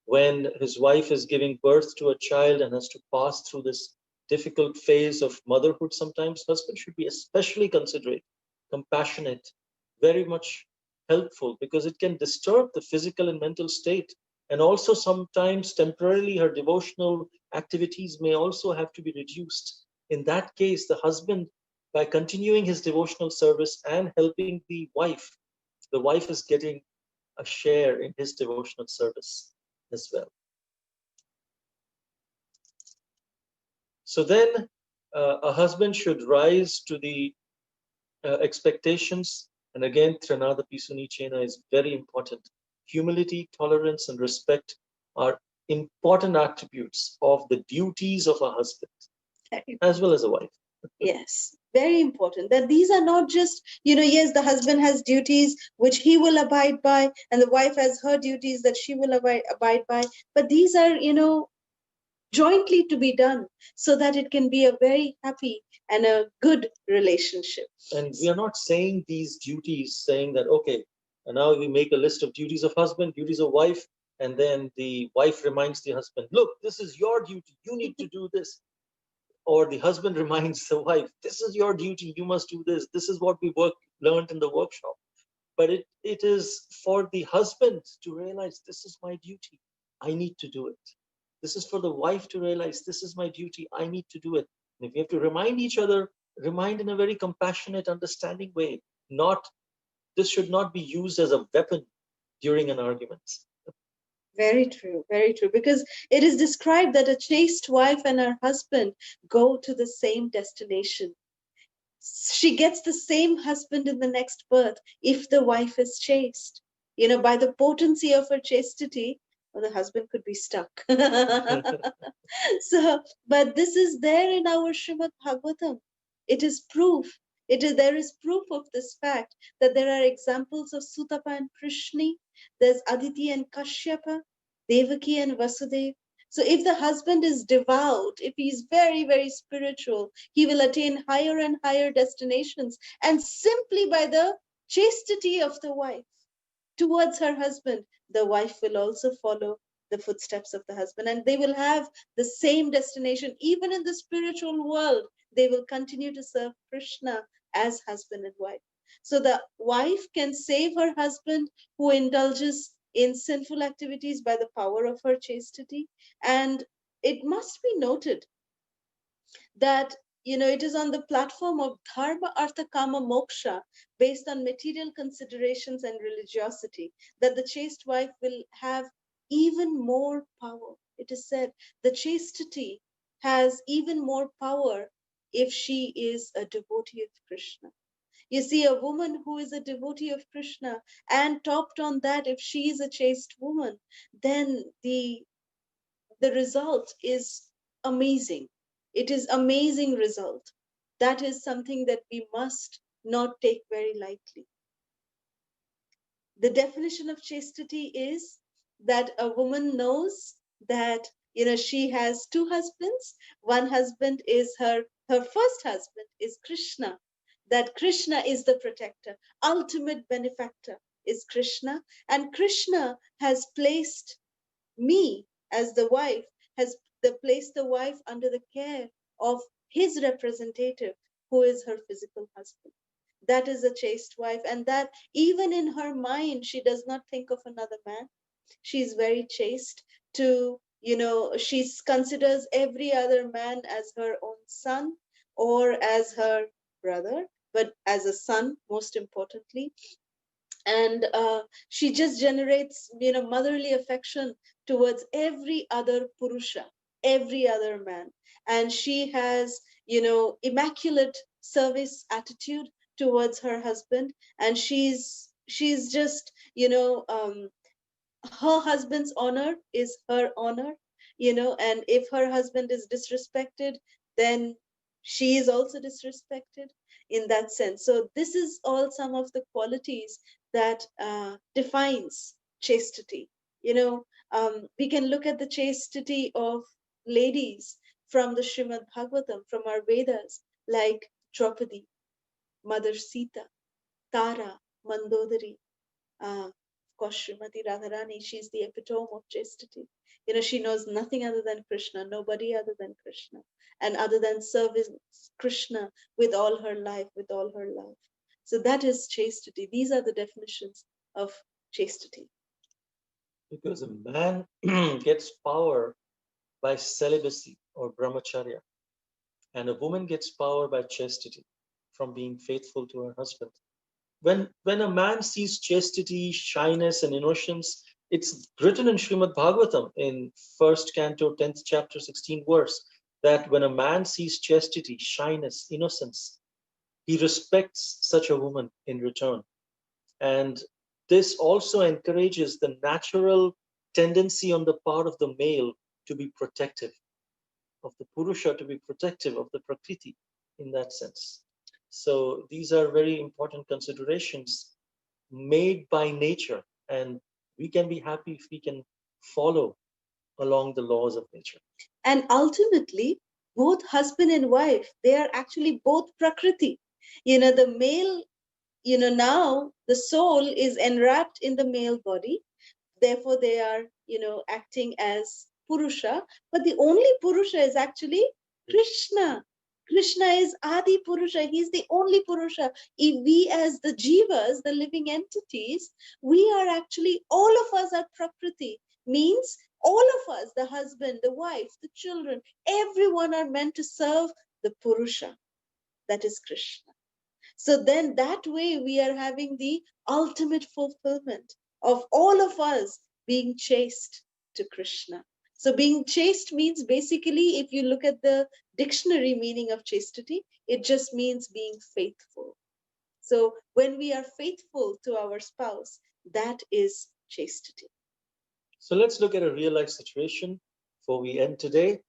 when his wife is giving birth to a child and has to pass through this difficult phase of motherhood, sometimes husband should be especially considerate, compassionate, very much helpful, because it can disturb the physical and mental state. And also sometimes temporarily her devotional activities may also have to be reduced. In that case, the husband, by continuing his devotional service and helping the wife is getting a share in his devotional service as well. So then a husband should rise to the expectations. And again, Tranada Pisuni Chena is very important. Humility, tolerance, and respect are important attributes of the duties of a husband as well as a wife. Yes, very important that these are not just, yes, the husband has duties which he will abide by, and the wife has her duties that she will abide by, but these are, jointly to be done so that it can be a very happy and a good relationship. And we are not saying these duties, saying that, okay, and now we make a list of duties of husband, duties of wife, and then the wife reminds the husband, look, this is your duty, you need to do this. Or the husband reminds the wife, this is your duty, you must do this. This is what we learned in the workshop. But it is for the husband to realize, this is my duty, I need to do it. This is for the wife to realize, this is my duty, I need to do it. And if you have to remind each other, remind in a very compassionate, understanding way. This should not be used as a weapon during an argument. Very true, very true. Because it is described that a chaste wife and her husband go to the same destination. She gets the same husband in the next birth if the wife is chaste. By the potency of her chastity, well, the husband could be stuck. So, but this is there in our Srimad Bhagavatam. It is proof. There is proof of this fact that there are examples of Sutapa and Prishni. There's Aditi and Kashyapa, Devaki and Vasudeva. So if the husband is devout, if he's very, very spiritual, he will attain higher and higher destinations. And simply by the chastity of the wife towards her husband, the wife will also follow the footsteps of the husband, and they will have the same destination. Even in the spiritual world, they will continue to serve Krishna as husband and wife. So the wife can save her husband who indulges in sinful activities by the power of her chastity. And it must be noted that it is on the platform of dharma, artha, kama, moksha, based on material considerations and religiosity, that the chaste wife will have even more power. It is said the chastity has even more power if she is a devotee of Krishna. You see, a woman who is a devotee of Krishna, and topped on that, if she is a chaste woman, then the result is amazing. It is amazing result. That is something that we must not take very lightly. The definition of chastity is that a woman knows that she has two husbands. One husband is her first husband is Krishna. That Krishna is the protector, ultimate benefactor is Krishna, and Krishna has placed me as the wife, has placed the wife under the care of his representative, who is her physical husband. That is a chaste wife, and that even in her mind, she does not think of another man. She's very chaste to, she considers every other man as her own son or as her brother, but as a son, most importantly. And she just generates motherly affection towards every other purusha, every other man. And she has immaculate service attitude towards her husband, and she's just her husband's honor is her honor, and if her husband is disrespected, then she is also disrespected in that sense. So this is all some of the qualities that defines chastity. We can look at the chastity of ladies from the Srimad Bhagavatam, from our Vedas, like Draupadi, Mother Sita, Tara, Mandodari, of course, Srimati Radharani, she's the epitome of chastity. She knows nothing other than Krishna, nobody other than Krishna, and other than serving Krishna with all her life, with all her love. So that is chastity. These are the definitions of chastity. Because a man gets power by celibacy or brahmacharya, and a woman gets power by chastity, from being faithful to her husband. When a man sees chastity, shyness, and innocence, it's written in Srimad Bhagavatam in 1st canto, 10th chapter, 16th verse, that when a man sees chastity, shyness, innocence, he respects such a woman in return. And this also encourages the natural tendency on the part of the male to be protective, of the Purusha to be protective of the Prakriti in that sense. So these are very important considerations made by nature, and we can be happy if we can follow along the laws of nature. And ultimately, both husband and wife, they are actually both Prakriti. The male, now the soul is enwrapped in the male body, therefore they are acting as Purusha, but the only Purusha is actually Krishna. Krishna is Adi Purusha. He's the only Purusha. If we as the jivas, the living entities, we are actually, all of us are Prakriti, means all of us, the husband, the wife, the children, everyone are meant to serve the Purusha, that is Krishna. So then that way we are having the ultimate fulfillment of all of us being chaste to Krishna. So being chaste means, basically, if you look at the dictionary meaning of chastity, it just means being faithful. So when we are faithful to our spouse, that is chastity. So let's look at a real life situation before we end today.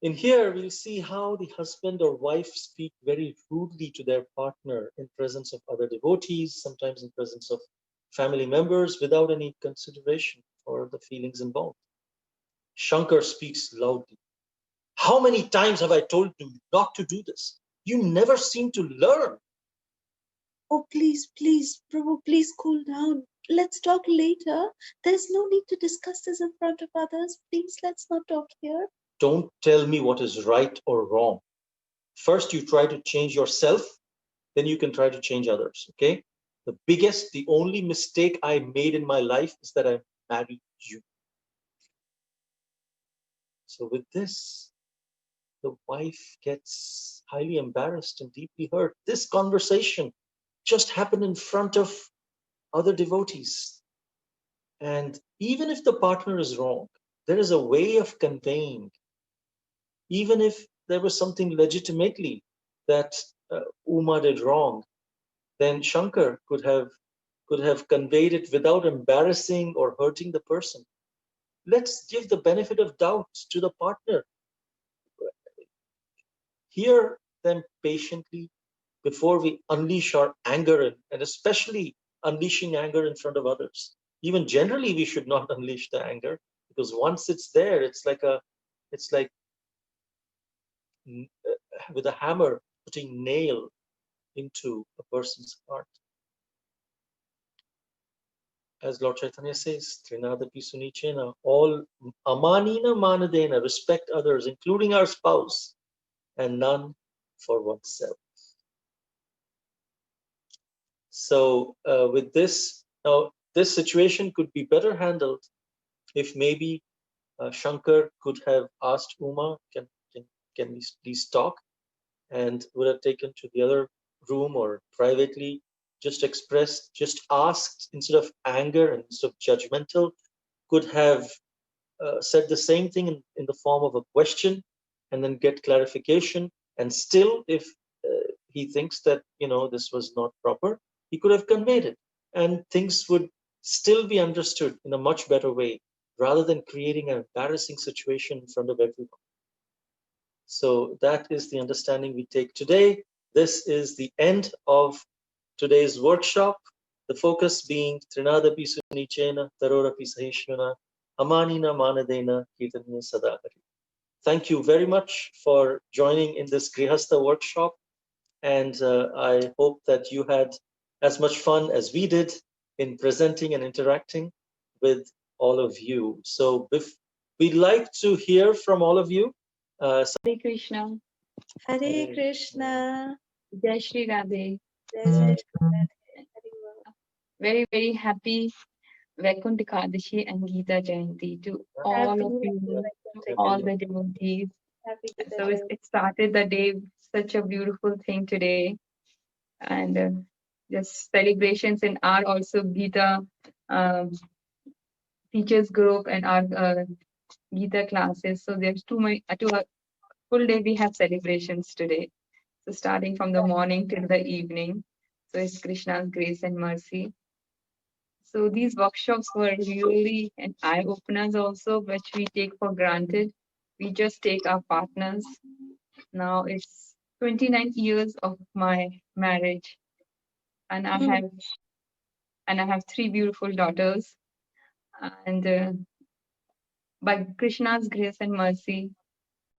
In here, we'll see how the husband or wife speak very rudely to their partner in presence of other devotees, sometimes in presence of family members, without any consideration for the feelings involved. Shankar speaks loudly. How many times have I told you not to do this? You never seem to learn. oh, please, please, Prabhu, please cool down. Let's talk later. There's no need to discuss this in front of others. Please, let's not talk here. Don't tell me what is right or wrong. First, you try to change yourself, then you can try to change others. Okay? The only mistake I made in my life is that I married you. So with this, the wife gets highly embarrassed and deeply hurt. This conversation just happened in front of other devotees. And even if the partner is wrong, there is a way of conveying, even if there was something legitimately that Uma did wrong, then Shankar could have conveyed it without embarrassing or hurting the person. Let's give the benefit of doubt to the partner. Hear them patiently before we unleash our anger, and especially unleashing anger in front of others. Even generally, we should not unleash the anger, because once it's there, it's like with a hammer putting nail into a person's heart. As Lord Chaitanya says, Trinadapi Sunichena, all amanina manadena, respect others, including our spouse, and none for oneself. So with this, now this situation could be better handled if maybe Shankar could have asked Uma, can we please talk? And would have taken to the other room or privately, just expressed, just asked instead of anger and instead of judgmental, could have said the same thing in the form of a question and then get clarification. And still, if he thinks that, this was not proper, he could have conveyed it and things would still be understood in a much better way rather than creating an embarrassing situation in front of everyone. So that is the understanding we take today. This is the end of today's workshop. The focus being Trinadapi Sunichena, Tarorapi Sahishvana, Amanina Manadena, Kirtanya Sadahari. Thank you very much for joining in this Grihastha workshop. And I hope that you had as much fun as we did in presenting and interacting with all of you. So we'd like to hear from all of you. Hare Krishna. Hare Krishna. Jai Shri Radhe. Jai Jai Shri Radhe. Very, very happy Vaikuntha Ekadashi and Gita Jayanti to all of you, to all the devotees. So it started the day with such a beautiful thing today. And just celebrations in our also Gita teachers group and our Gita classes. So there's a full day we have celebrations today. So starting from the morning till the evening. So it's Krishna's grace and mercy. So these workshops were really an eye-openers also, which we take for granted. We just take our partners. Now it's 29 years of my marriage, and I have 3 beautiful daughters. And by Krishna's grace and mercy,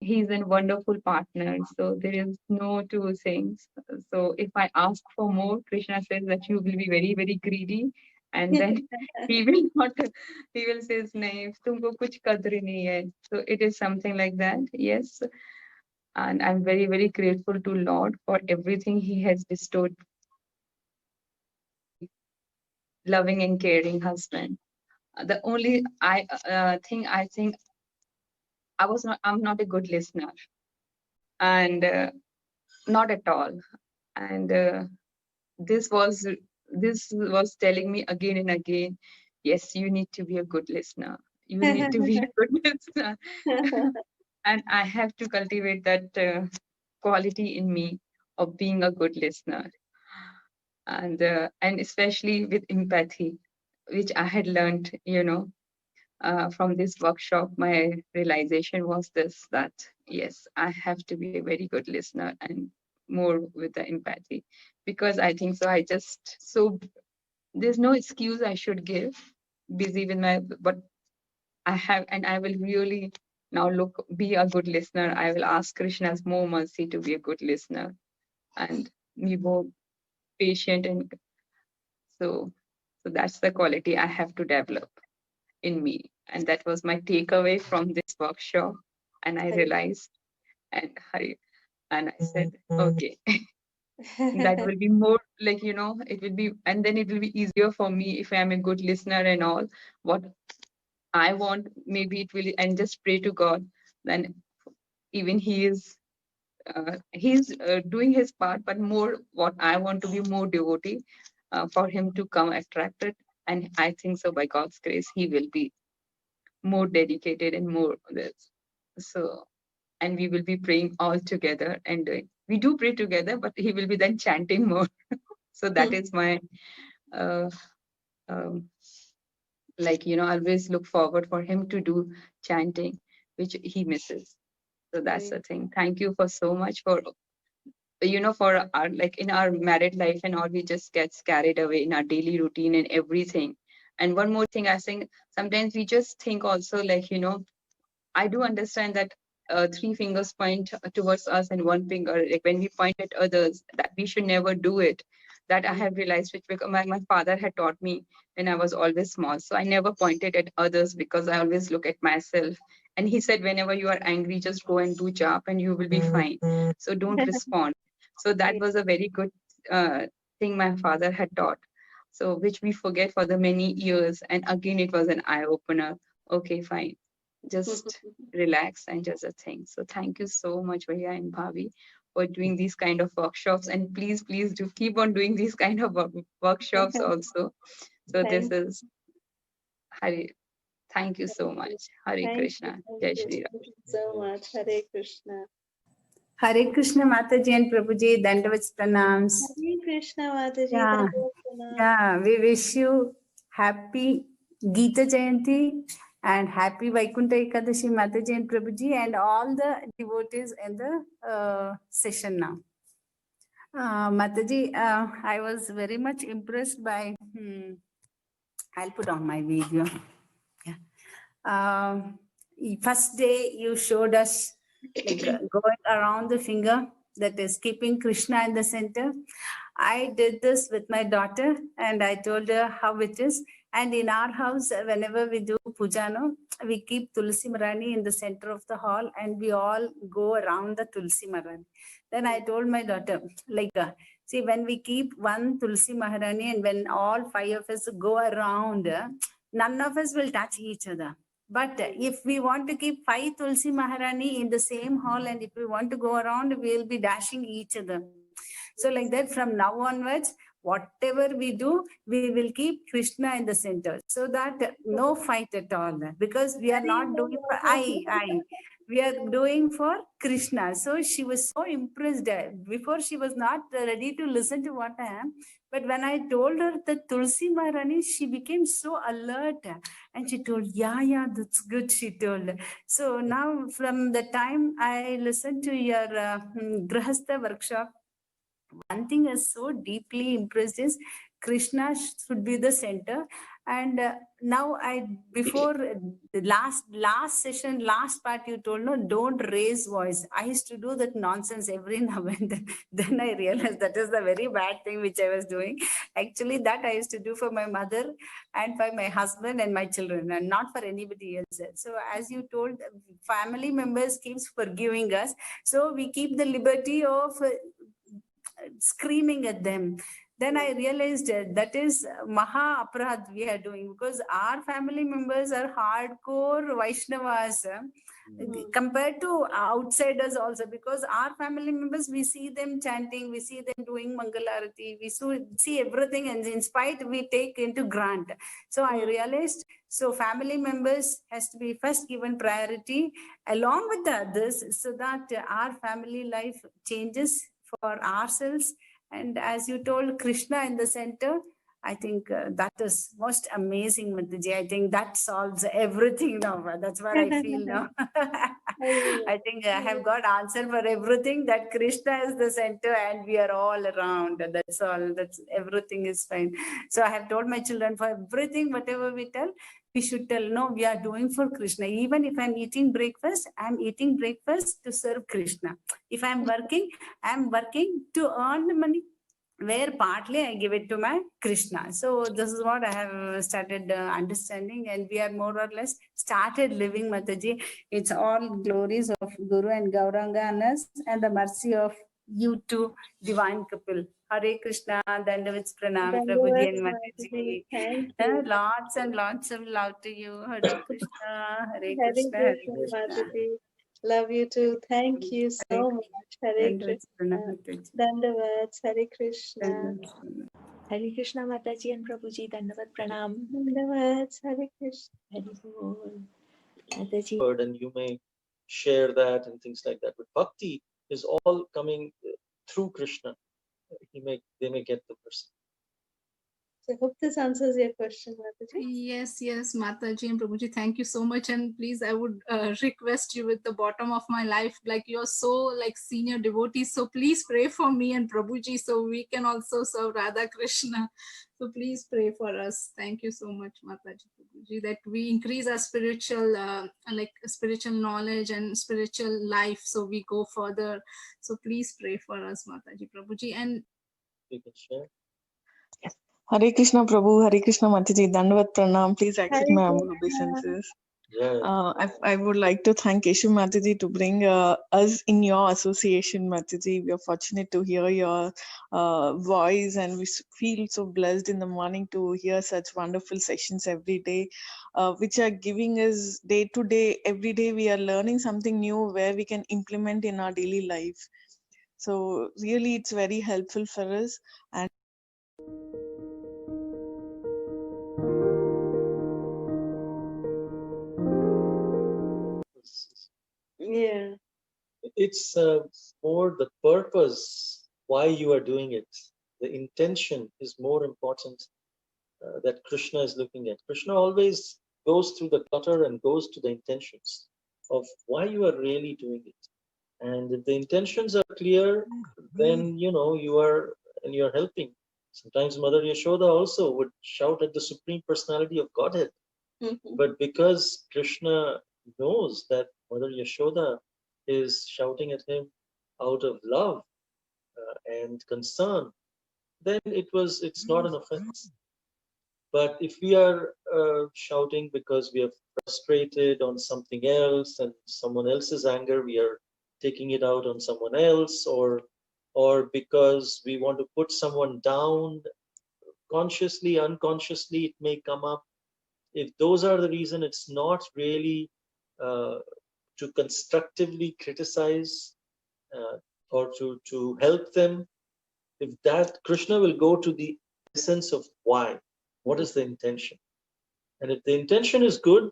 he's a wonderful partner. So there is no two things. So if I ask for more, Krishna says that you will be very, very greedy. And then he will not, he will say, nahi, tumko kuch kadri nahi hai. So it is something like that. Yes. And I'm very, very grateful to Lord for everything he has bestowed. Loving and caring husband. The only thing I think I'm not a good listener. And not at all. And this was telling me again and again, yes, you need to be a good listener. You need to be a good listener. And I have to cultivate that quality in me of being a good listener. And especially with empathy, which I had learned, from this workshop. My realization was this, that yes, I have to be a very good listener and more with the empathy, because I think so there's no excuse I should give, busy with but I have, and I will really now be a good listener. I will ask Krishna's more mercy to be a good listener, and we both patient, and so that's the quality I have to develop in me. And that was my takeaway from this workshop. And I realized, and I said, okay, that will be more like, it will be, and then it will be easier for me if I'm a good listener and all. What I want, maybe it will, and just pray to God. Then even he's doing his part, but more what I want to be more devotee for him to come attracted. And I think so by God's grace, he will be more dedicated and more this. So, and we will be praying all together and doing. We do pray together, but he will be then chanting more. So that is my, uh, um, always look forward for him to do chanting, which he misses. So that's the thing. Thank you for so much for, for our, like in our married life and all, we just gets carried away in our daily routine and everything. And one more thing, I think sometimes we just think also like, I do understand that three fingers point towards us and one finger, like when we point at others, that we should never do it. That I have realized, which because my father had taught me when I was always small. So I never pointed at others because I always look at myself. And he said, whenever you are angry, just go and do jap and you will be fine. So don't respond. So that was a very good thing my father had taught. So which we forget for the many years. And again, it was an eye opener. Okay, fine, just relax and just a thing. So thank you so much, Vaya and Bhavi, for doing these kind of workshops. And please do keep on doing these kind of workshops also. So this is Hari. Thank you so much. Hare Krishna. Jai Shri Ram. Thank you so much. Hare Krishna. Hare Krishna Mataji and Prabhuji, Dandavats Pranams. Hare Krishna, Mataji. Yeah. Yeah, we wish you happy Gita Jayanti and happy Vaikuntha Ekadashi Mataji and Prabhuji and all the devotees in the session now. Mataji, I was very much impressed by, I'll put on my video. Yeah. First day you showed us like going around the finger, that is keeping Krishna in the center. I did this with my daughter and I told her how it is. And in our house, whenever we do puja, no, we keep Tulsi Marani in the center of the hall and we all go around the Tulsi Marani. Then I told my daughter, like, see, when we keep one Tulsi Maharani and when all five of us go around, none of us will touch each other. But if we want to keep 5 Tulsi Maharani in the same hall and if we want to go around, we will be dashing each other. So like that, from now onwards, whatever we do, we will keep Krishna in the center so that no fight at all. Because we are not doing for we are doing for Krishna. So she was so impressed. Before she was not ready to listen to what I am. But when I told her the Tulsi Maharani, she became so alert. And she told, yeah, that's good, she told. So now from the time I listened to your Grahastha workshop, one thing is so deeply impressed is Krishna should be the center. And now before the last session, last part you told, no, don't raise voice. I used to do that nonsense every now and then. Then I realized that is the very bad thing which I was doing. Actually, that I used to do for my mother and for my husband and my children and not for anybody else. So as you told, family members keeps forgiving us. So we keep the liberty of screaming at them. Then I realized that is Maha Aparad we are doing, because our family members are hardcore Vaishnavas compared to outsiders also, because our family members, we see them chanting, we see them doing Mangalarati, we see everything, and in spite we take into grant. So I realized, so family members has to be first given priority along with the others, so that our family life changes for ourselves. And as you told, Krishna in the center, I think that is most amazing, Mataji. I think that solves everything now. That's what I feel now. I think I have got answer for everything, that Krishna is the center and we are all around. That's all. That's everything is fine. So I have told my children, for everything, whatever we tell, we should tell, no, we are doing for Krishna. Even if I'm eating breakfast, I'm eating breakfast to serve Krishna. If I'm working to earn money. where partly I give it to my Krishna. So this is what I have started understanding, and we are more or less started living, Mataji. It's all glories of Guru and Gauranga and us, and the mercy of you two, divine couple. Hare Krishna, Dandavats Pranam, Prabhuji Dandavats, and Mataji. Mataji. Thank you. Lots and lots of love to you. Hare Krishna, Hare Hare Krishna, Hare Krishna, Krishna. Mataji. Love you too. Thank you Hare so much. Hare Dandavats Krishna. Pranam, Mataji. Dandavats. Hare Krishna. Dandavats Pranam. Hare Krishna Mataji and Prabhuji, Dandavat Pranam. Dandavats. Hare Krishna. Hare Bol. Mataji. And you may share that and things like that. But bhakti is all coming through Krishna. They may get the person. So I hope this answers your question, Mataji. Yes, Mataji and Prabhuji, thank you so much. And please, I would request you with the bottom of my life, like you're so like senior devotees. So please pray for me and Prabhuji so we can also serve Radha Krishna. So please pray for us. Thank you so much, Mataji, Prabhuji, that we increase our spiritual knowledge and spiritual life. So we go further. So please pray for us, Mataji, Prabhuji. And You can share. Hare Krishna Prabhu, Hare Krishna Mataji, Dandavat Pranam. Please accept Hare my humble Krishna. obeisances. Yeah. I would like to thank Keshu Mataji to bring us in your association, Mataji. We are fortunate to hear your voice, and we feel so blessed in the morning to hear such wonderful sessions every day, which are giving us day to day, every day we are learning something new where we can implement in our daily life. So really it's very helpful for us. And Yeah. It's more the purpose why you are doing it. The intention is more important that Krishna is looking at. Krishna always goes through the clutter and goes to the intentions of why you are really doing it. And if the intentions are clear, then you're helping. Sometimes Mother Yashoda also would shout at the Supreme Personality of Godhead. But because Krishna knows that Mother Yashoda is shouting at him out of love and concern, then it's not an offense. But if we are shouting because we are frustrated on something else and someone else's anger, we are taking it out on someone else, or because we want to put someone down, consciously, unconsciously, it may come up. If those are the reason, it's not really to constructively criticize or to help them. If that, Krishna will go to the essence of why. What is the intention? And if the intention is good,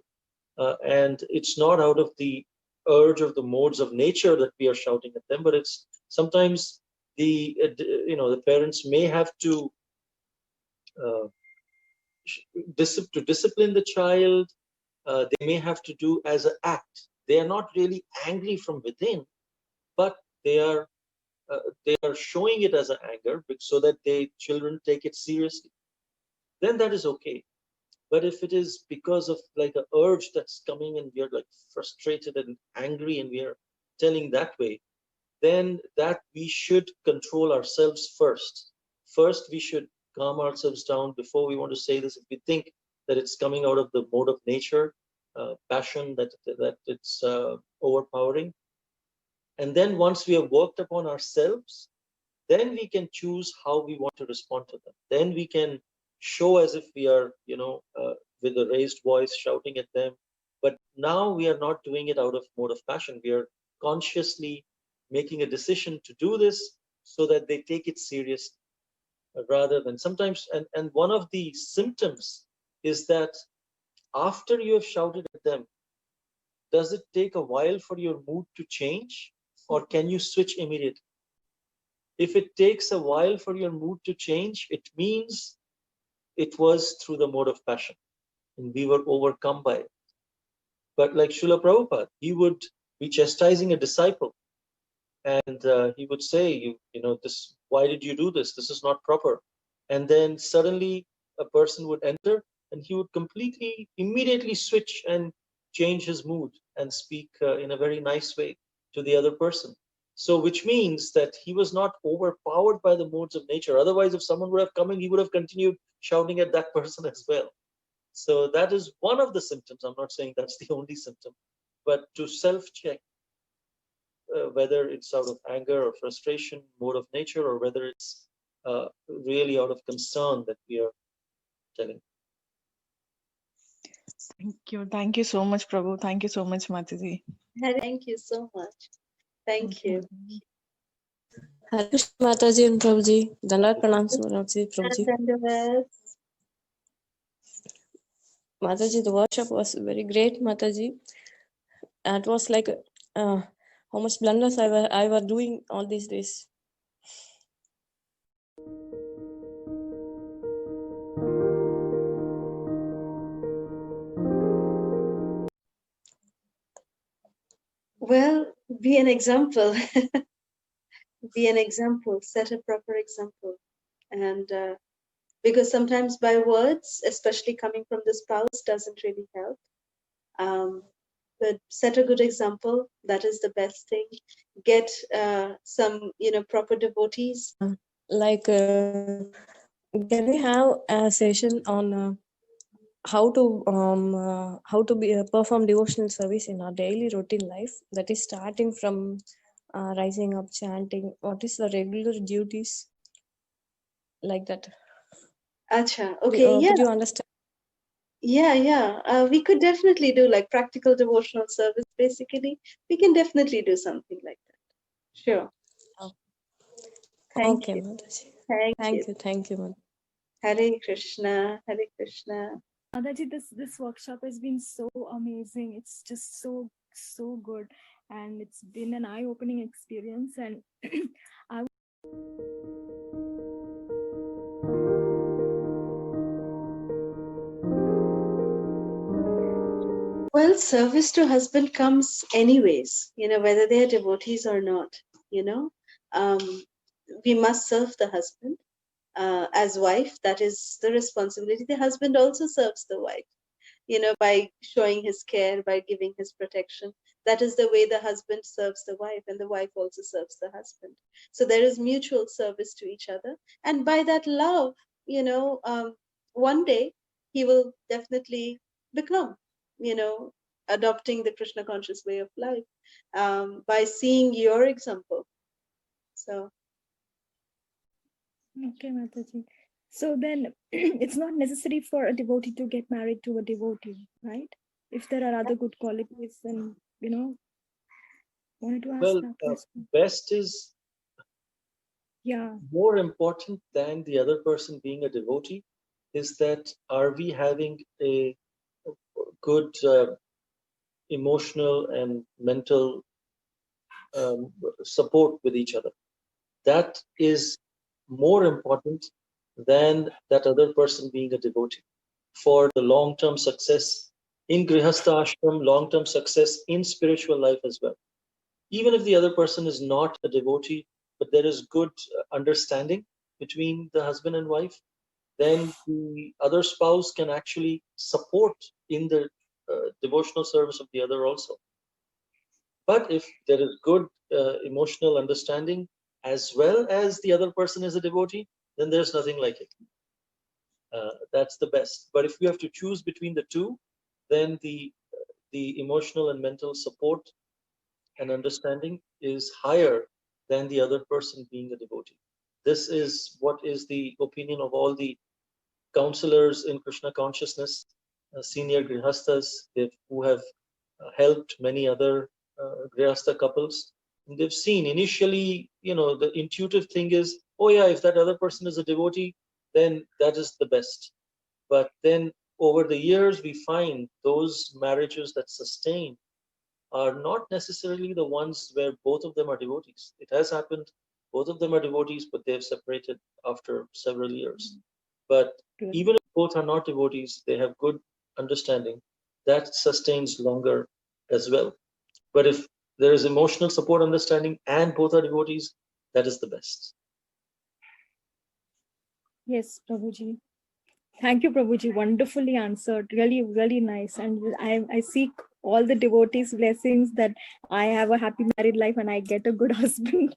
and it's not out of the urge of the modes of nature that we are shouting at them, but it's sometimes the parents may have to discipline the child. They may have to do as an act. They are not really angry from within, but they are showing it as an anger so that children take it seriously. Then that is okay. But if it is because of like an urge that's coming and we are like frustrated and angry and we are telling that way, then that we should control ourselves first. First, we should calm ourselves down before we want to say this. If we think that it's coming out of the mode of nature, passion, that it's overpowering. And then once we have worked upon ourselves, then we can choose how we want to respond to them. Then we can show as if we are, with a raised voice shouting at them. But now we are not doing it out of mode of passion. We are consciously making a decision to do this so that they take it seriously, rather than sometimes. And one of the symptoms is that after you have shouted at them, does it take a while for your mood to change, or can you switch immediately? If it takes a while for your mood to change, it means it was through the mode of passion and we were overcome by it. But like Srila Prabhupada, he would be chastising a disciple and he would say, this, why did you do this? This is not proper. And then suddenly a person would enter and he would immediately switch and change his mood and speak in a very nice way to the other person. So, which means that he was not overpowered by the modes of nature. Otherwise, if someone would have come in, he would have continued shouting at that person as well. So that is one of the symptoms. I'm not saying that's the only symptom, but to self-check whether it's out of anger or frustration, mode of nature, or whether it's really out of concern that we are telling. Thank you so much, Prabhu. Thank you so much, Mataji. Thank you so much. Thank you. Hare Krishna Mataji and Prabhuji. Dandavat pranam Mataji, Prabhuji. Dandavad. Mataji, the workshop was very great, Mataji. It was like how much blunders I were doing all these days. Well, be an example. Be an example. Set a proper example. And because sometimes by words, especially coming from the spouse, doesn't really help. But set a good example. That is the best thing. Get some, proper devotees. Like, can we have a session on how to perform devotional service in our daily routine life? That is starting from rising up, chanting. What is the regular duties? Like that. Acha. Okay. Yeah. Could you understand? Yeah. We could definitely do like practical devotional service. Basically, we can definitely do something like that. Sure. Thank Okay, you. Mataji. Thank you. Thank you, Mataji. Hare Krishna. Hare Krishna. Mataji, this workshop has been so amazing. It's just so good, and it's been an eye-opening experience. And I Well, service to husband comes anyways, whether they are devotees or not, we must serve the husband. As wife, that is the responsibility. The husband also serves the wife, by showing his care, by giving his protection. That is the way the husband serves the wife, and the wife also serves the husband. So there is mutual service to each other. And by that love, one day he will definitely become, adopting the Krishna conscious way of life, by seeing your example. So. Okay, Mataji. So then it's not necessary for a devotee to get married to a devotee, right? If there are other good qualities, then, wanted to ask that question. Best is Yeah. more important than the other person being a devotee is that are we having a good emotional and mental support with each other. That is more important than that other person being a devotee for the long-term success in Grihastha Ashram, long-term success in spiritual life as well. Even if the other person is not a devotee, but there is good understanding between the husband and wife, then the other spouse can actually support in the devotional service of the other also. But if there is good emotional understanding as well as the other person is a devotee, then there's nothing like it. That's the best. But if you have to choose between the two, then the emotional and mental support and understanding is higher than the other person being a devotee. This is what is the opinion of all the counselors in Krishna consciousness, senior grihasthas who have helped many other grihastha couples. And they've seen initially, the intuitive thing is, oh yeah, if that other person is a devotee, then that is the best. But then over the years, we find those marriages that sustain are not necessarily the ones where both of them are devotees. It has happened, both of them are devotees, but they've separated after several years. But even if both are not devotees, they have good understanding. That sustains longer as well. But if there is emotional support, understanding, and both are devotees, that is the best. Yes, Prabhuji. Thank you, Prabhuji. Wonderfully answered. Really, really nice. And I seek all the devotees' blessings that I have a happy married life and I get a good husband.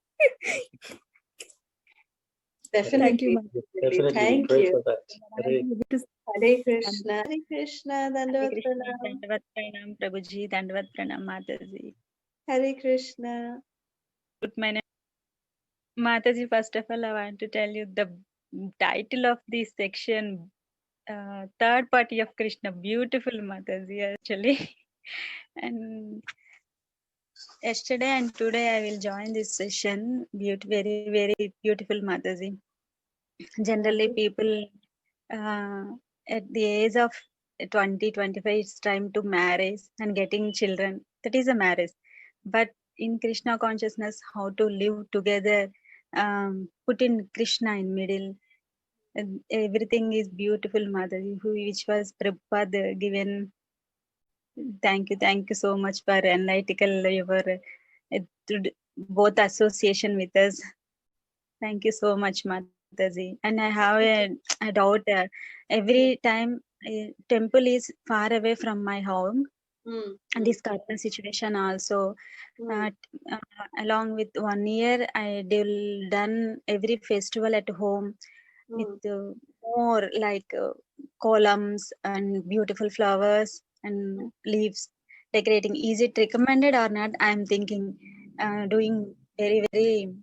Thank you, Definitely, Mataji. Definitely, we thank pray you. for that. And I'm able to Hare and Krishna, Hare Krishna, Hare Dandavat Krishna, Pranam. Dandavat Pranam, Prabhuji, Dandavat Pranam, Mataji. Hare Krishna. Put my name. Mataji, first of all, I want to tell you the title of this section, third party of Krishna, beautiful Mataji, actually. And yesterday and today, I will join this session. Very, very beautiful Mataji. Generally, people at the age of 20, 25, it's time to marriage and getting children. That is a marriage. But in Krishna consciousness, how to live together, put in Krishna in middle. And everything is beautiful, Mataji, which was Prabhupada given. Thank you so much for enlightening your both association with us. Thank you so much, Mataji. And I have a doubt. Every time temple is far away from my home, and this current situation also. Along with 1 year, I done every festival at home with more like columns and beautiful flowers and leaves decorating. Is it recommended or not? I'm thinking doing very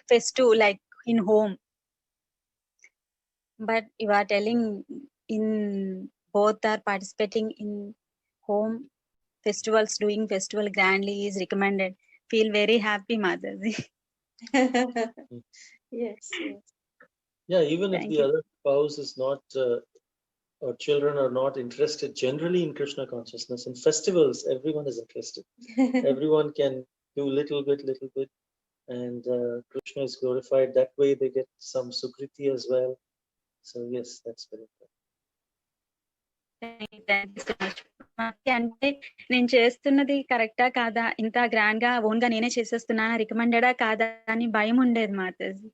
festive like in home, but you are telling in both are participating in home festivals, doing festival grandly is recommended. Feel very happy, Mataji. Yes, yes. Yeah, even if Thank the you. other spouse is not, or children are not interested generally in Krishna consciousness, in festivals, everyone is interested. Everyone can do little bit, and Krishna is glorified. That way they get some sukriti as well. So yes, that's very important. Thank you so much. అంటే నేను చేస్తున్నది కరెక్టా కాదా, ఇంత grand గా own గా నేనే చేసేస్తున్నానా, రికమెండెడా కాదా అని భయం ఉండేది మాతాజీ.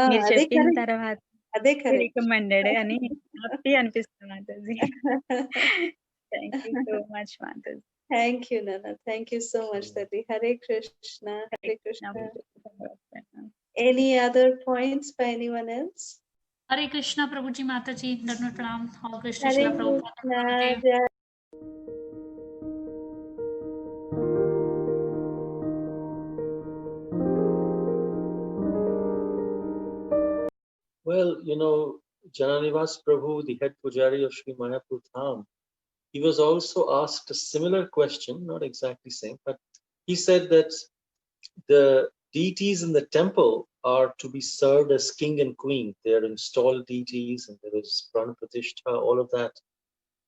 మీరు అదే చెప్పిన కరెక్ట్, తర్వాత అదే కరెక్ట్. రికమెండెడ్ అని హ్యాపీ అనిపిస్తుంది Mataji. Thank you so much Mataji. Thank you, Nana. Thank you so much, Tati. Hare Krishna, Hare Krishna. Any other points by anyone else? Hare Krishna, Prabhuji, Mataji, Dhanvat Pranam, all Krishna, Hare Shila Prabhupada. Krishna. Namaste. Jai Well, Jananivas Prabhu, the head pujari of Sri Mayapur Dham, he was also asked a similar question, not exactly same, but he said that the deities in the temple are to be served as king and queen. They are installed deities, and there is Pran Pratishtha, all of that.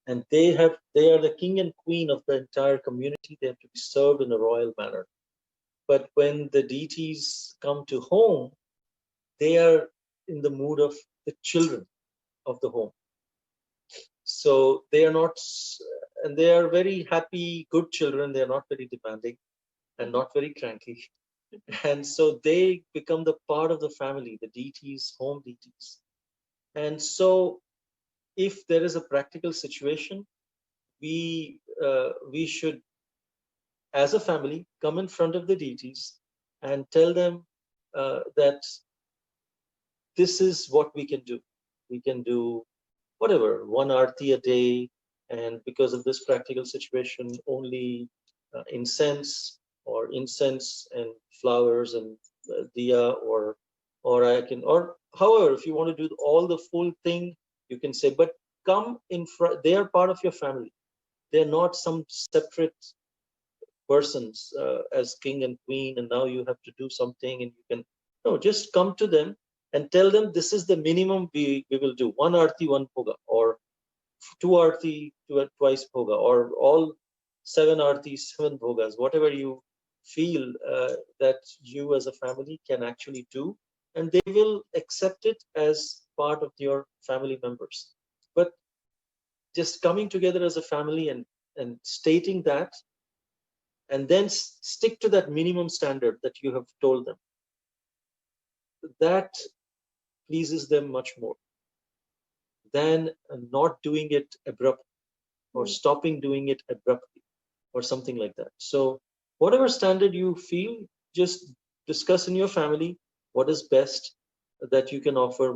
And they are the king and queen of the entire community. They have to be served in a royal manner. But when the deities come to home, they are in the mood of the children of the home. So they are not, and they are very happy, good children. They are not very demanding and not very cranky. And so they become the part of the family, the deities, home deities. And so if there is a practical situation, we should, as a family, come in front of the deities and tell them that this is what we can do. We can do whatever, one arti a day, and because of this practical situation, only incense and flowers and diya, or I can, or however, if you want to do all the full thing, you can say, but come in front. They are part of your family. They're not some separate persons as king and queen, and now you have to do something, and you can, no, just come to them and tell them this is the minimum we will do. One arti, one bhoga, or two arti, twice bhoga, or all 7 artis, 7 bhogas, whatever you feel that you as a family can actually do, and they will accept it as part of your family members. But just coming together as a family and stating that, and then stick to that minimum standard that you have told them, that pleases them much more than not doing it abruptly or stopping doing it abruptly. or something like that. So whatever standard you feel, just discuss in your family what is best that you can offer.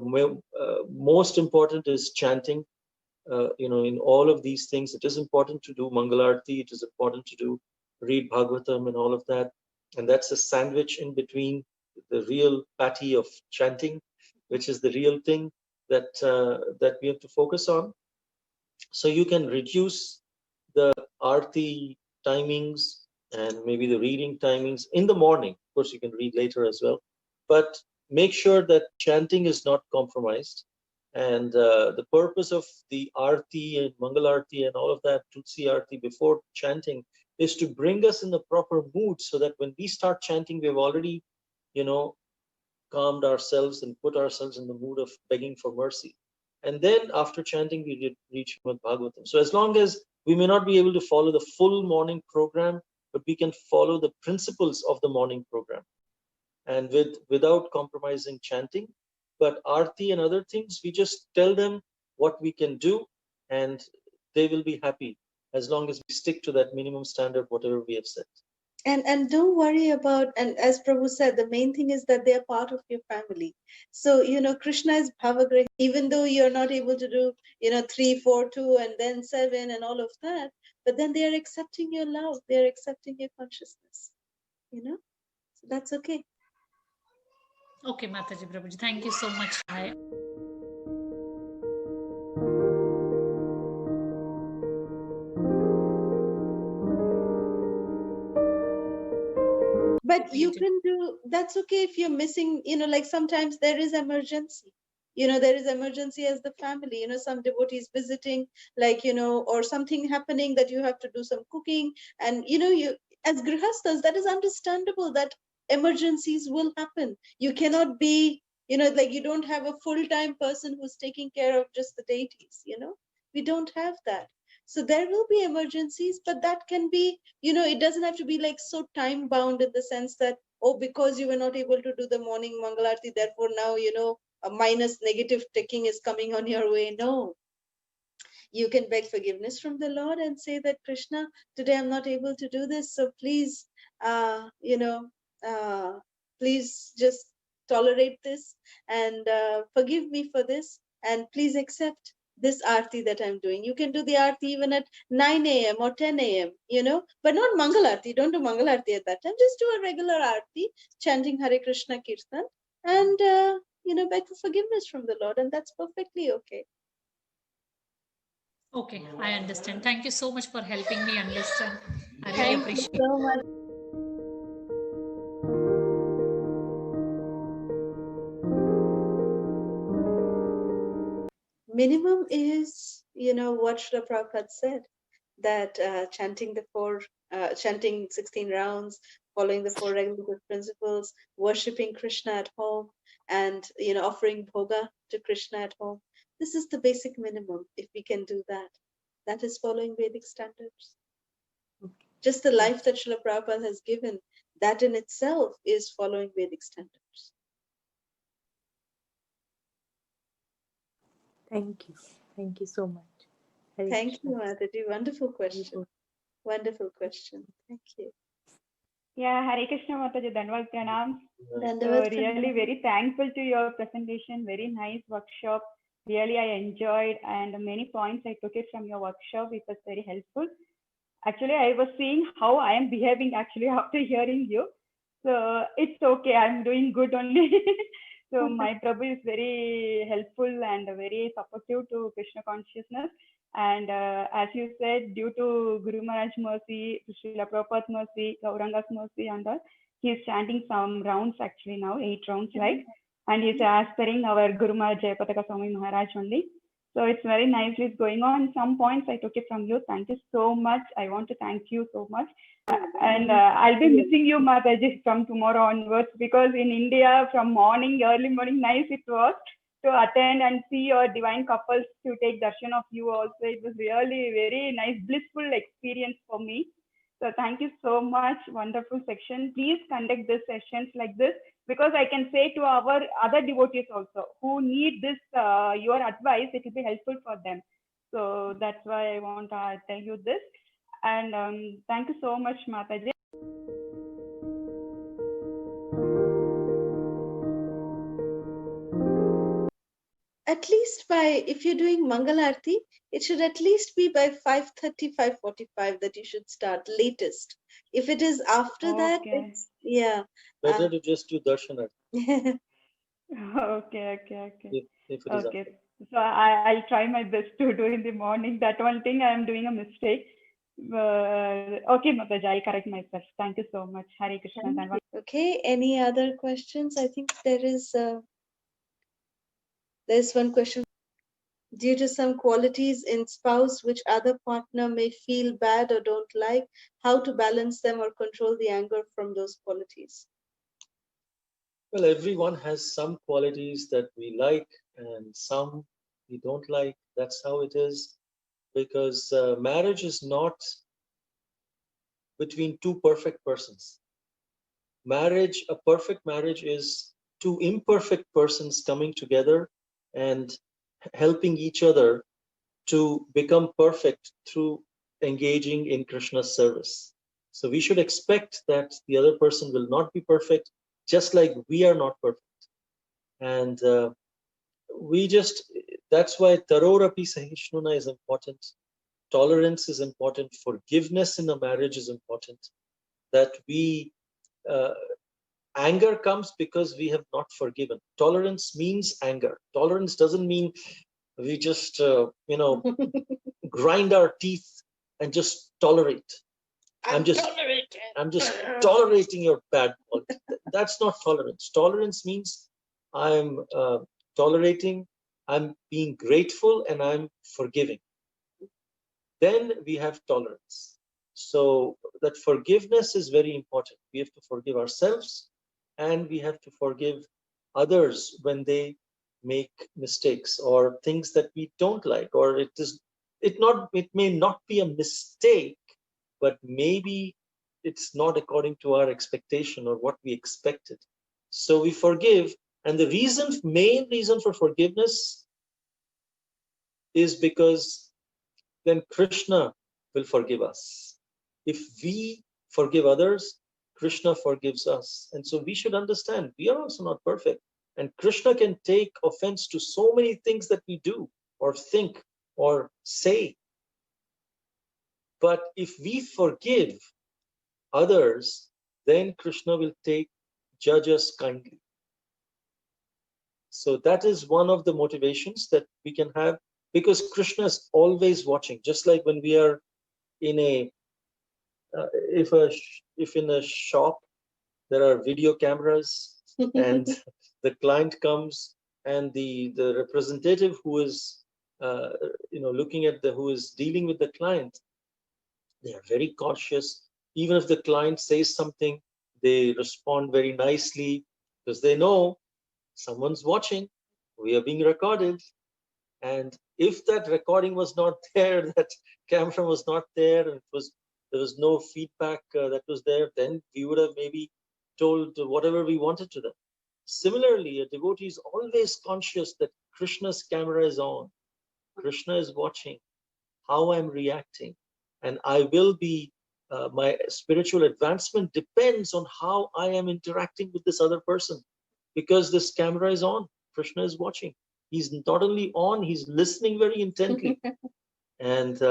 Most important is chanting. In all of these things, it is important to do Mangalarti. It is important to do read Bhagavatam and all of that. And that's a sandwich in between the real patty of chanting, which is the real thing that we have to focus on. So you can reduce the Aarti timings and maybe the reading timings in the morning. Of course, you can read later as well, but make sure that chanting is not compromised. And the purpose of the Aarti and Mangal Aarti and all of that, Tulsi Aarti before chanting, is to bring us in the proper mood so that when we start chanting, we've already, calmed ourselves and put ourselves in the mood of begging for mercy. And then after chanting, we did reach Srimad Bhagavatam. So as long as we may not be able to follow the full morning program, but we can follow the principles of the morning program, and without compromising chanting. But Aarti and other things, we just tell them what we can do, and they will be happy as long as we stick to that minimum standard, whatever we have set. And don't worry about, and as Prabhu said, the main thing is that they are part of your family. So Krishna is Bhavagrahi. Even though you're not able to do 3, 4, 2 and then 7 and all of that, but then they are accepting your love, they are accepting your consciousness. So that's okay. Okay, Mataji, Prabhuji, thank you so much. But you can do, that's okay if you're missing, like sometimes there is emergency. There is emergency as the family, some devotees visiting, like, or something happening that you have to do some cooking. And, you as grihastas, that is understandable that emergencies will happen. You cannot be, like you don't have a full-time person who's taking care of just the deities, we don't have that. So there will be emergencies, but that can be, it doesn't have to be like so time bound in the sense that, oh, because you were not able to do the morning Mangalarti, therefore now, a minus negative ticking is coming on your way. No. You can beg forgiveness from the Lord and say that, Krishna, today I'm not able to do this. So please, please just tolerate this and forgive me for this. And please accept this Aarti that I'm doing. You can do the Aarti even at 9 a.m. or 10 a.m., but not Mangal Aarti. Don't do Mangal Aarti at that time. Just do a regular Aarti, chanting Hare Krishna Kirtan, and, beg for forgiveness from the Lord. And that's perfectly okay. Okay, I understand. Thank you so much for helping me understand. I really Thank appreciate you so much. Minimum is, what Srila Prabhupada said, that chanting 16 rounds, following the 4 regulative principles, worshipping Krishna at home, and offering bhoga to Krishna at home. This is the basic minimum. If we can do that, that is following Vedic standards. Okay. Just the life that Srila Prabhupada has given, that in itself is following Vedic standards. Thank you. Thank you so much. Hare Thank Krishna. you, Mataji. Wonderful question. Wonderful question. Thank you. Yeah, Hare Krishna Mataji, Dandavad Pranam. Dandavad Really very thankful to your presentation. Very nice workshop. Really, I enjoyed, and many points I took it from your workshop. It was very helpful. Actually, I was seeing how I am behaving actually after hearing you. So it's okay. I'm doing good only. So my Prabhu is very helpful and very supportive to Krishna consciousness. And as you said, due to Guru Maharaj mercy, Srila Prabhupada's mercy, Gauranga's mercy, and all, he's chanting some rounds actually now, 8 rounds, right? And he's aspiring our Guru Maharaj Jayapataka Swami Maharaj only. So it's very nicely it's going on. Some points I took it from you. Thank you so much. I want to thank you so much. And I'll be missing you, Mataji, from tomorrow onwards, because in India, from morning, early morning, nice it was to attend and see your divine couples, to take darshan of you also. It was really very nice, blissful experience for me. So thank you so much. Wonderful section. Please conduct these sessions like this, because I can say to our other devotees also who need this, your advice, it will be helpful for them. So that's why I want to tell you this. And thank you so much, Mataji. At least by, if you're doing Mangalarti, it should at least be by 5:30, 5:45 that you should start latest. If it is after that, Okay. it's, yeah. Better to just do darshan Okay, okay. if it is Okay. after. So I'll try my best to do in the morning. That one thing I am doing a mistake. Okay, Mataji, I'll correct myself. Thank you so much. Hare Krishna. Thank you. Okay, any other questions? I think there's one question. Due to some qualities in spouse which other partner may feel bad or don't like, how to balance them or control the anger from those qualities? Well, everyone has some qualities that we like and some we don't like. That's how it is, because marriage is not between two perfect persons. Marriage, a perfect marriage is two imperfect persons coming together and helping each other to become perfect through engaging in Krishna's service. So we should expect that the other person will not be perfect, just like we are not perfect. And that's why tarorapi sahishnuna is important. Tolerance is important. Forgiveness in a marriage is important. That anger comes because we have not forgiven. Tolerance means anger. Tolerance doesn't mean we just, grind our teeth and just tolerate. I'm just tolerating your bad quality. That's not tolerance. Tolerance means I'm tolerating, I'm being grateful, and I'm forgiving. Then we have tolerance. So that forgiveness is very important. We have to forgive ourselves, and we have to forgive others when they make mistakes or things that we don't like, or it may not be a mistake, but maybe it's not according to our expectation or what we expected. So we forgive, and the main reason for forgiveness is because then Krishna will forgive us. If we forgive others, Krishna forgives us. And so we should understand we are also not perfect. And Krishna can take offense to so many things that we do or think or say. But if we forgive others, then Krishna will judge us kindly. So that is one of the motivations that we can have, because Krishna is always watching. Just like when we are in if in a shop there are video cameras and the client comes and the representative who is looking at who is dealing with the client, they are very cautious. Even if the client says something, they respond very nicely because they know someone's watching, we are being recorded. And if that recording was not there, that camera was not there, and there was no feedback that was there, then we would have maybe told whatever we wanted to them. Similarly, a devotee is always conscious that Krishna's camera is on. Krishna is watching how I'm reacting, and I will be my spiritual advancement depends on how I am interacting with this other person, because this camera is on. Krishna is watching. He's not only on, he's listening very intently. And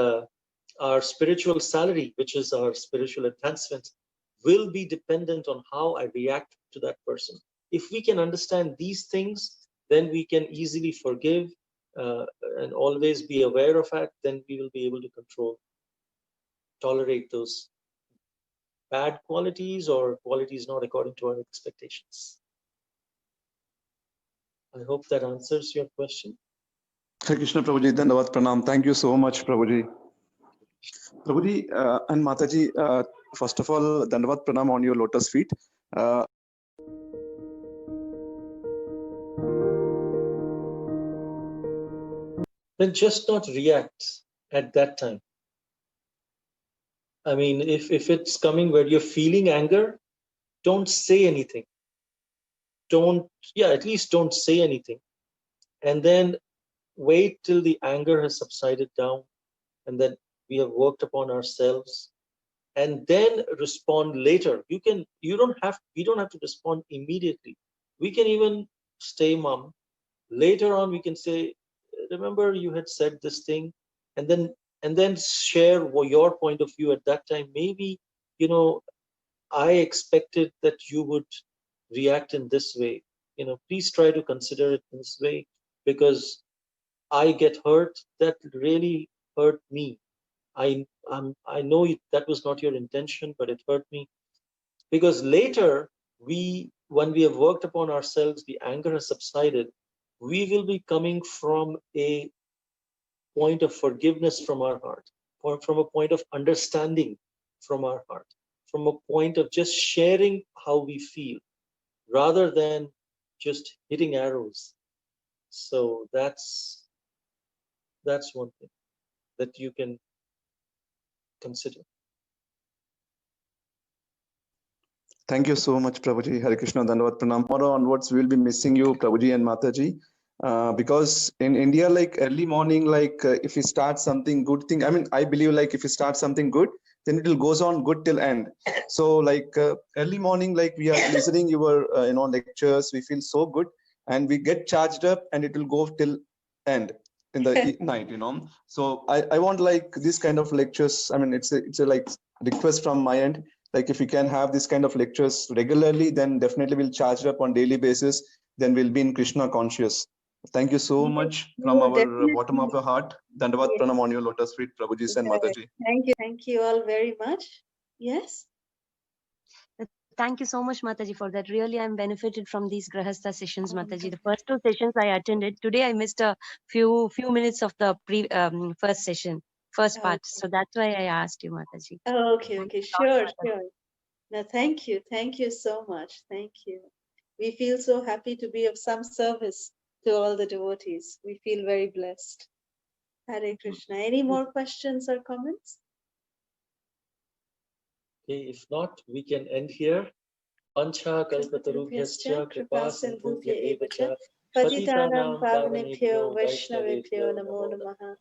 our spiritual salary, which is our spiritual advancement, will be dependent on how I react to that person. If we can understand these things, then we can easily forgive and always be aware of that. Then we will be able to tolerate those bad qualities or qualities not according to our expectations. I hope that answers your question. Hare Krishna, Prabhuji. Dandavad Pranam. Thank you so much, Prabhuji. Prabhuji and Mataji, first of all, Dandavad Pranam on your lotus feet. Then just not react at that time. I mean, if it's coming where you're feeling anger, don't say anything. At least don't say anything. And then wait till the anger has subsided down, and then we have worked upon ourselves, and then respond later. We don't have to respond immediately. We can even stay mum. Later on, we can say, remember you had said this thing, and then share your point of view at that time. Maybe, I expected that you would react in this way. Please try to consider it in this way, because I get hurt. That really hurt me. I know that was not your intention, but it hurt me, because later when we have worked upon ourselves, the anger has subsided. We will be coming from a point of forgiveness from our heart, or from a point of understanding from our heart, from a point of just sharing how we feel, rather than just hitting arrows. So that's one thing that you can consider. Thank you so much, Prabhuji. Hare Krishna, Dandavat Pranam. Tomorrow onwards, we'll be missing you, Prabhuji and Mataji. Because in India, like early morning, if you start something good thing, I mean, I believe like if you start something good, then it will goes on good till end. So early morning, like we are listening your lectures, we feel so good, and we get charged up, and it will go till end in the night. So I want like this kind of lectures. I mean, it's a like request from my end. Like if we can have this kind of lectures regularly, then definitely we'll charge up on daily basis. Then we'll be in Krishna conscious. Thank you so much from our bottom of our heart. Dandavat Pranam on your lotus feet, Prabhuji and Mataji. Thank you all very much. Yes. Thank you so much, Mataji, for that. Really, I'm benefited from these Grahastha sessions, Mataji. The first two sessions I attended. Today, I missed a few minutes of the first session, first part. So that's why I asked you, Mataji. Okay, sure. No, thank you so much. Thank you. We feel so happy to be of some service to all the devotees. We feel very blessed. Hare Krishna. Any more questions or comments? Okay, if not, we can end here. Pancha kalpatarubhyascha kripa sindhubhya eva cha patitanam pavanebhyo vaishnavebhyo namo namaha.